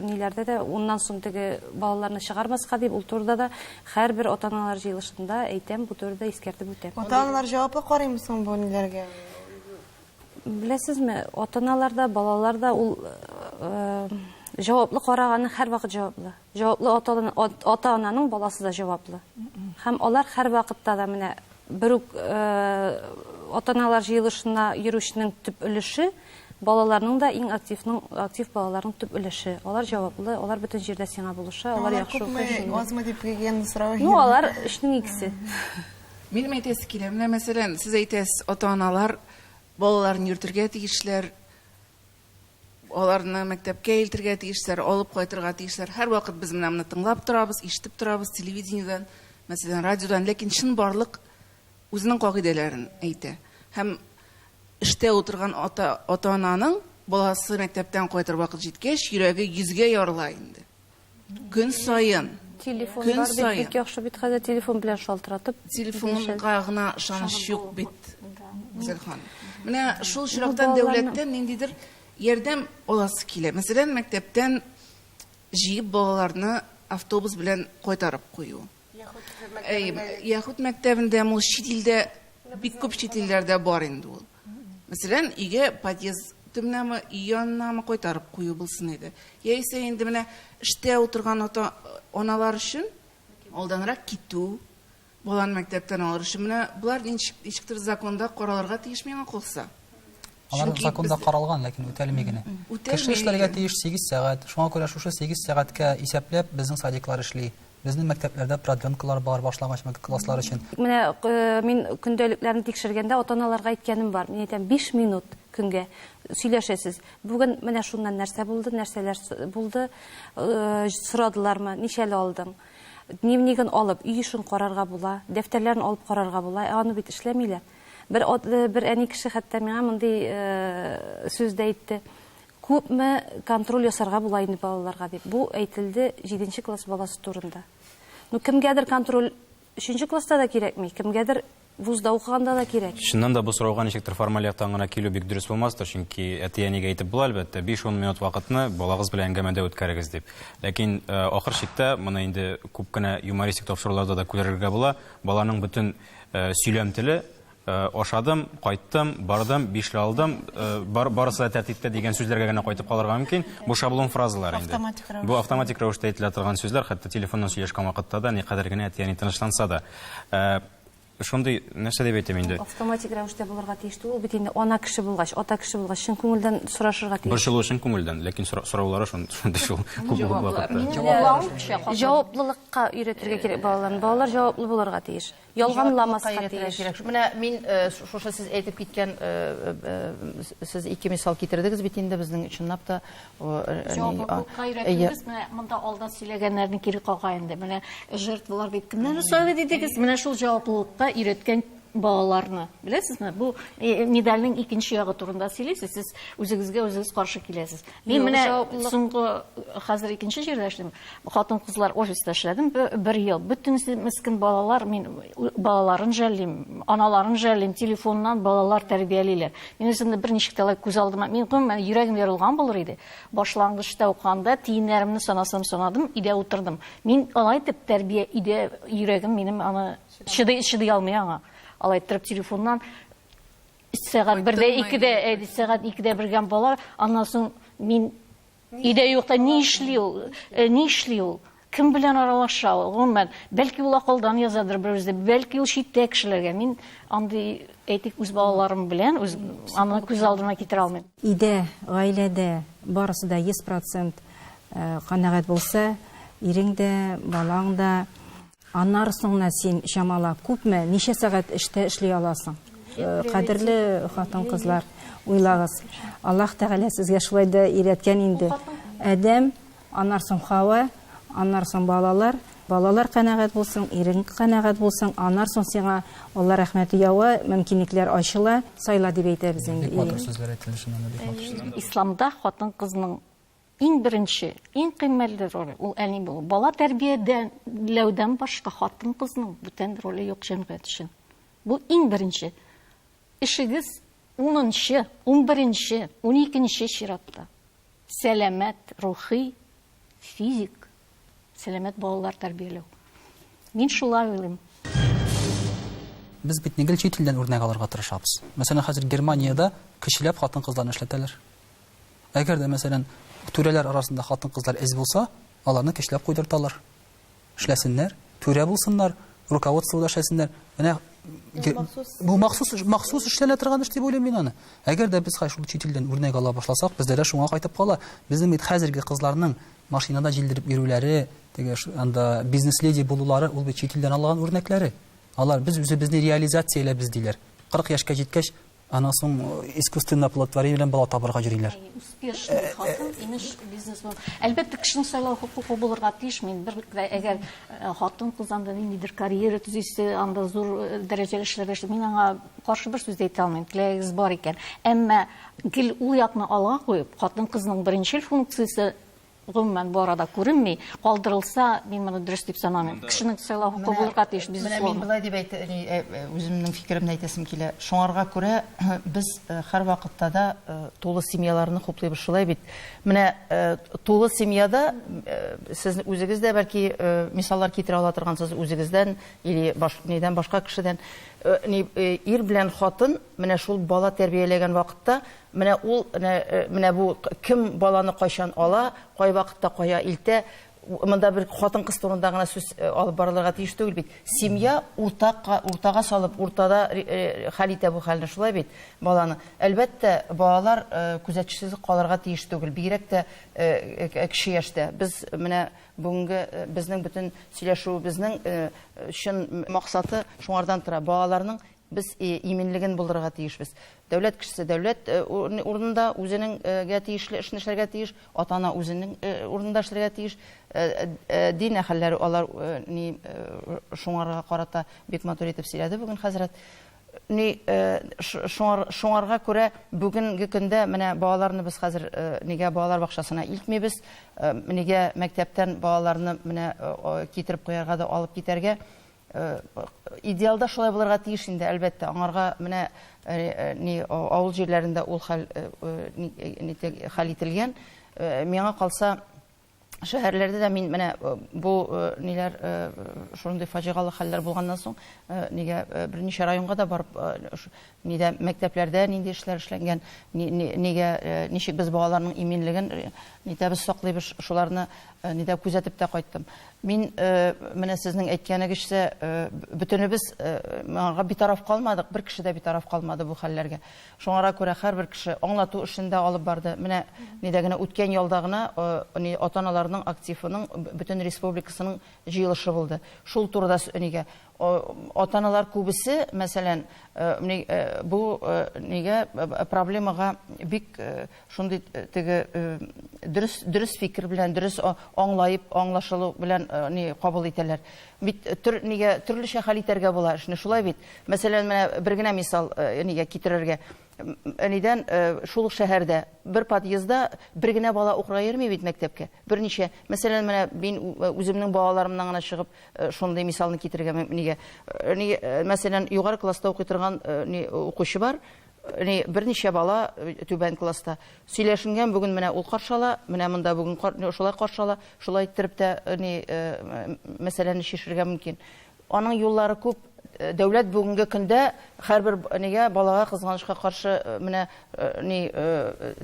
ниләрдә дә уннан соң теге балаларны чыгармаска дип ул турыда да һәрбер ата-аналар җыелышында әйтәм, бу турыда искәртеп үтәм. Ата-аналар җаваплы карыймы соң бу ниләргә? Беләсезме, ата-аналар да, балалар да ул җаваплы караганы һәр вакыт җаваплы. Җаваплы ата-ананың баласы да җаваплы. Һәм алар һәр вакытта да менә бер үк ата-аналар җыелышына йөрүченең төп өлеше, балаларның да иң актив балаларның төп өлеше. Алар җаваплы, алар бөтен җирдә сиңа булыша, алар яхшы укый. Азмы дип килгән сорау. Ну, алар эшнең икесе. Минем әйтәсе килә, менә мәсәлән, сез әйтәсез, ата-аналар балаларын йөртергә тиешләр, аларны мәктәпкә илтергә тиешләр, алып кайтырга тиешләр. Һәр вакыт без менә моны тыңлап торабыз, ишетеп торабыз телевидениедән, мәсәлән, радиодан, ләкин чын барлык үзенең кагыйдәләрен әйтә. Һәм эштә утырган ата-ананың баласы мәктәптән кайтыр вакыт җиткәч, йөрәге 100гә ярыла инде. Көн сайын Телефон Көн бар бит, сайын. бик яхшы бит, хәзер телефон белән шалтыратып. Телефонга гына ышаныч юк бит, Гүзәл ханым. Менә шул очрактан балаларны- дәүләттән ниндидер ярдәм аласы килә. Мәсәлән, мәктәптән җыеп балаларны автобус белән кайтарып кую. Яхут мәктәбендә, ул чит илдә, бик күп чит илләрдә бар инде ул. Мәсәлән, өйгә подъезд төбенәме, өй янынамы кайтарып кую булсын иде. Яисә инде менә эштә утырган аналар өчен алданрак китү, баланы мәктәптән алыр өчен менә булар ничектер законда каралырга тиеш миңа калса. Алар Чөнки законда без- каралган, ләкин үтәлми генә. Үтәлми. Кеше эшләргә тиеш 8 сәгать. Шуңа күрә шушы 8 сәгатькә исәпләп безнең садиклар эшли. Безнең мәктәпләрдә продленкалар бар, башлагач класслар өчен. Менә мин көндәлекләрне тикшергәндә ата-аналарга әйткәнем бар. Мин әйтәм 5 минут көнгә сөйләшәсез. Бүген менә шуннан нәрсә булды, нәрсәләр булды, сорадылармы, ничәле алдың. Дневнигын алып, үй эшен карарга була, дәфтәрләрен алып карарга була. Аны бит эшләмиләр. Бер әни кеше хәтта миңа мондый сүз дә әйтте. Күпме контроль ясарга була инде балаларга дип. Бу әйтелде 7нче класс баласы турында. Ну кемгәдер контроль 3нче класста да кирәкми, кемгәдер вузда укыганда да кирәк. Чыннан да бу сорауга ничектер формалияттан гына килү бик дөрес булмастыр, чөнки әти-әнигә әйтеп була әлбәттә 5-10 минут вакытны балагыз белән әңгәмәдә үткәрегез дип. Ләкин ахыр чиктә моны инде күп кенә юмористик тапшыруларда да күрергә була. Баланың бөтен сөйләм теле ашадым, кайттым, бардым, 5 алдым, барысы да тәртиптә дигән сүзләргә генә кайтып калырга мөмкин. Бу шаблон фразалар инде. Автоматик рәвештә. Бу автоматик рәвештә әйтелә торган сүзләр, хәтта телефоннан сөйләшкән вакытта да никадәр генә әти-әни тынычланса да. Шундый нәрсә дип әйтәм инде. Автоматик рәвештә булырга тиеш түгел, бит инде ана кеше булгач, ата кеше булгач, чын күңелдән сорашырга тиеш. Борчылу өчен күңелдән, ләкин сораулары шундый шул күп вакытта. Җаваплылыкка өйрәтергә кирәк балаларны. Балалар җаваплы булырга тиеш. Ялганламаска тиеш. Менә мин шушы сез әйтеп киткән сез ике мисал китердегез бит инде безнең чынлап та Кайрәтебез менә монда алда сөйләгәннәрне кире кага инде. Менә жертвалар бит кемнән сайлы дидегез? Менә шул җаваплылыкка өйрәткән балаларны. Беләсезме? Бу медальнең икенче ягы турында сөйлисез. Сез үзегезгә үзегез каршы киләсез. Мин менә соңгы хәзер икенче җирдә эшлим. Хатын-кызлар офиста эшләдем 1 ел. Бөтенесе мескен балалар, мин балаларын жәллим, аналарын жәллим, телефоннан балалар тәрбиялиләр. Мин үземне берничә тәлай күз алдыма, мин гомумән йөрәгем ярылган булыр иде. Башлангычта укганда тиеннәремне санасам, өйдә утырдым. Мин алай итеп тәрбия өйдә йөрәгем минем аны чыдый алмый аңа. Алай итеп телефоннан сәгать 1-дә 2-дә, сәгать 2-дә бергән балалар, аннан соң мин өйдә юкта ни эшли ул? Кем белән аралаша ул? Гомумән, бәлки ул акылдан язадыр берүзе, бәлки ул читтә кешеләргә. Мин андый әйтик үз балаларым белән аны күз алдыма китерә алмыйм. Өйдә, гаиләдә барысы да 100% канәгать булса, ирең дә, балаң да, аннан соңна син шамала күпме, ничә сәгать эштә эшли аласың? Кадерле хатын-кызлар, уйлагыз. Аллаһ Тәгалә сезгә шулай да өйрәткән инде. Адәм, аннан соң Хава, аннан соң балалар, балалар канәгать булсын, ирең канәгать булсын, аннан соң сиңа Алла рәхмәте ява, мөмкинлекләр ачыла, сайла дип әйтәбез инде. Бик матур сүзләр әйтелде шуннан да бик матур сүзләр. Исламда хатын-кызның иң беренче, иң кыйммәтле роле ул әни бу. Бала тәрбияләүдән башка хатын-кызның бүтән роле юк җәмгыять өчен. Бу иң беренче. Эшегез 10нчы, 11нче, 12нче чиратта. Сәламәт рухи, физик, сәламәт балалар тәрбияләү. Мин шулай уйлыйм. Без бит нигел чит илдән үрнәк алырга тырышабыз. Мәсәлән, хәзер Германиядә кешеләп хатын-кызларны эшләтәләр. Әгәр дә мәсәлән түрәләр арасында хатын-кызлар эз булса, аларны кешеләп куйдырталар. Эшләсеннәр, түрә булсыннар, руководствода эшләсеннәр. Менә бу махсус эшләнә торган эш дип уйлыйм мин аны. Әгәр дә без шул чит илдән үрнәк ала башласак, бездә дә шуңа кайтып кала. Безнең бит хәзерге кызларның машинада җилдереп йөрүләре, теге анда бизнес-леди булулары ул бит чит илдән алган үрнәкләре. Алар без үзебезне реализацияләбез диләр. 40 яшькә җиткәч, аннан соң искусственно оплодотворение белән бала табырга йөриләр. Успешный хатын, имеш бизнесмен. Әлбәттә, кешенең сайлау хукукы булырга тиеш. Мин әгәр хатын-кыз анда ниндидер карьера төзисе, анда зур дәрәҗәле эшләргә эшләр, мин аңа каршы бер сүз әйтә алмыйм. Теләгегез бар икән. Әмма гел ул якны алга куеп, хатын-кызның беренчел функциясе гомумән бу арада күренми, калдырылса, мин моны дөрес дип санамыйм. Кешенең сайлау хукугы булырга тиеш, Менә мин безусловно. болай дип үземнең фикеремне әйтәсем килә. Шуңарга күрә без һәр вакытта да тулы семьяларны хуплыйбыз шулай бит. Менә тулы семьяда сез үзегез дә бәлки мисаллар китерә ала торгансыз үзегездән или нидән башка кешедән ир белән хатын менә шул бала тәрбияләгән вакытта менә ул менә бу кем баланы кайчан ала, кай вакытта кая илтә, монда бер хатын-кыз турында гына сүз алып барылырга тиеш түгел бит. Семья уртага салып, уртада хәл итә бу хәлне шулай бит баланы. Әлбәттә, балалар күзәтчесез калырга тиеш түгел. Бигрәк тә кеше яшьтә. Без менә бүгенге безнең бөтен сөйләшүебезнең чын максаты шуңардан тора. Балаларның biz иминлеген булдырырга тиешбез. Дәүләт кешесе дәүләт урынында үзенең тиешле эшне эшләргә тиеш, ата-ана үзенең урынында эшләргә тиеш. Дин әһелләре алар шуңарга карата бик матур итеп сөйләде бүген хәзрәт. Шуңарга күрә бүгенге көндә менә балаларны без хәзер нигә балалар бакчасына илтмибез, нигә мәктәптән балаларны менә китереп куярга да алып китәргә. Идеалда шулай булырга тиеш инде, әлбәттә. Аңарга менә авыл җирләрендә ул хәл ителгән. Миңа калса, шәһәрләрдә дә мин менә бу ниләр шундый фаҗигале хәлләр булганнан соң нигә берничә районга да барып нидә мәктәпләрдә нинди эшләр эшләнгән, нигә ничек без балаларның иминлеген нидә саклыйбыз, шуларны нидә күзәтеп тә кайттым. Мин менә сезнең әйткәнегезчә бөтенебез моңа битараф калмадык, бер кеше дә битараф калмады бу хәлләргә. Шуңара күрә һәрбер кеше аңлату эшендә алып барды. Менә нидә генә үткән ялда гына ата-аналарның активының бөтен республикасының җыелышы булды. Шул турыда нигә ата-аналар күбесе, мәсәлән, бу нигә проблемага бик шундый теге дөрес фикер белән, дөрес аңлайып, аңлашылу белән кабул итәләр. Бит нигә төрлечә хәл итәргә була эшне, шулай бит. Мәсәлән, менә бер генә мисал нигә китерергә. Нидән шул шәһәрдә бер подъездда бер генә бала укырга йөрми бит мәктәпкә. Берничә, мәсәлән, менә мин үземнең балаларымнан гына чыгып шундый мисалны китерергә нигә. Мәсәлән, югары класста укый торган укучы бар. Берничә бала түбән класста сөйләшенгән, бүген менә ул каршала, менә монда бүген шулай каршала, шулай иттереп тә мәсьәләне чишергә мөмкин. Аның юллары күп. Дәүләт бүгенге көндә һәрбер нигә балага кызганычка каршы менә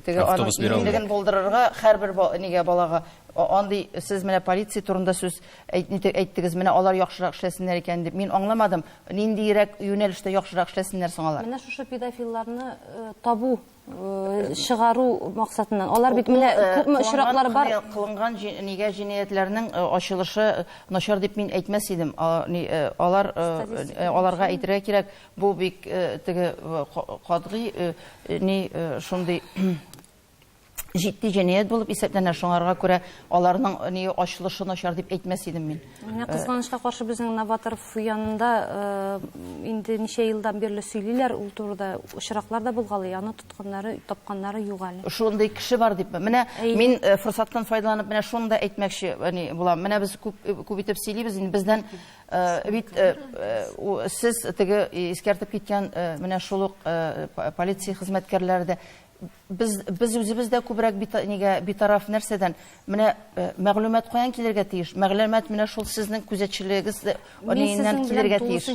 теге аның иминлеген булдырырга һәрбер нигә балага андый сез менә полиция турында сүз әйттегез, менә алар яхшырак эшләсеннәр икән дип. Мин аңламадым. Ниндирәк юнәлештә яхшырак эшләсеннәр соң алар? Менә шушы педофилларны табу, чыгару максатыннан. Алар бит менә күпме очраклары бар. Кылынган нигә җинаятләрнең ачылышы начар дип мин әйтмәс идем. Аларга әйтергә кирәк, бу бик теге катгый шундый җитди җинаять булып исәпләнә. Шуңарга күрә аларның ачылышы начар дип әйтмәс идем мин. Менә кызганычка каршы безнең Новаторов янында инде ничә елдан бирле сөйлиләр, ул турыда очраклар да булгалы, аны тотканнары, тапканнары юк әле. Шундый кеше бар дип. Менә мин форсаттан файдаланып менә шунда әйтмәкче булам. Менә без күп итеп сөйлибез, инде бездән бит сез теге искәртеп киткән менә шул ук полиция хезмәткәрләре дә biz үзебездә күбрәк битараф нәрсәдән менә мәгълүмат каян килергә тиеш, мәгълүмат менә шул сезнең күзәтчелегегез ниннән килергә тиеш.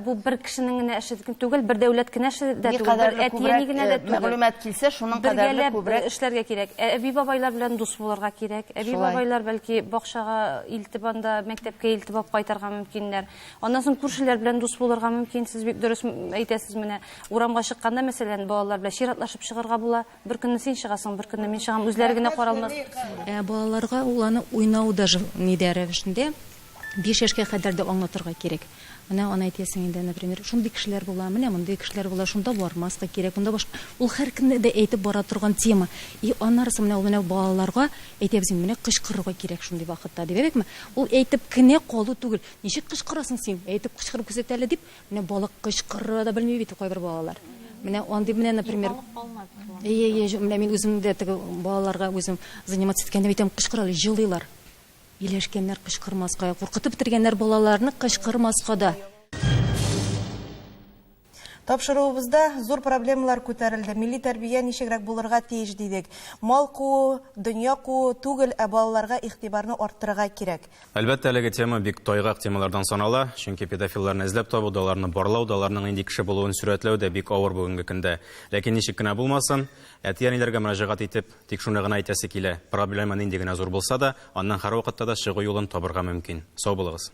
Бу бер кешенең генә эше түгел, бер дәүләт кенә эше дә түгел, әтияне генә дә түгел. Мәгълүмат килсә, шуның кадәрле күбрәк эшләргә кирәк. Әби бабайлар белән дус булырга кирәк. Әби бабайлар бәлки бакчага илтеп анда, мәктәпкә илтеп алып кайтарга мөмкиннәр. Аннан соң күршеләр белән дус булырга мөмкин. Сез бик дөрес әйтәсез, менә урамга чыкканда, мәсәлән, балалар белән чиратлашып чыгарга була. Бер көнне син чыгасың, бер көнне мин чыгам, үзләре генә каралмас. Балаларга ул аны уйнау даже нидә рәвешендә 5 яшькә кадәр дә аңлатырга кирәк. Менә аны әйтәсең инде, например, шундый кешеләр була, менә мондый кешеләр була, шунда бармаска кирәк, монда башка. Ул һәр көнне дә әйтеп бара торган тема. И аннарсы менә балаларга әйтәбез, менә кычкырырга кирәк шундый вакытта, дибәкме? Ул әйтеп кенә калу түгел. Ничек кычкырасың син? Әйтеп кычкырып күрсәтәле дип, менә бала кычкырырга да белми бит кайбер балалар. Менә андый менә, например, менә мин үзем дә теге балаларга үзем заниматься иткәндә әйтәм, кычкыралар, җылыйлар. Иләшкәннәр кычкырмаска, куркытып бетергәннәр балаларны кычкырмаска да. Тапшыруыбызда зур проблемалар күтәрелде. Милли тәрбия ничегрәк булырга тиеш дидек. Мал куу, дөнья куу түгел, ә балаларга игътибарны арттырырга кирәк. Әлбәттә, әлеге тема бик тайгак темалардан санала, чөнки педофилларны эзләп табу, аларны барлау, аларның инде кеше булуын сүрәтләү дә бик авыр бүгенге көндә. Ләкин ничек кенә булмасын, әти-әниләргә мөрәҗәгать итеп, тик шуны гына әйтәсе килә. Проблема нинди генә зур булса да, аннан һәр вакытта да чыгу юлын табырга мөмкин. Сау булыгыз.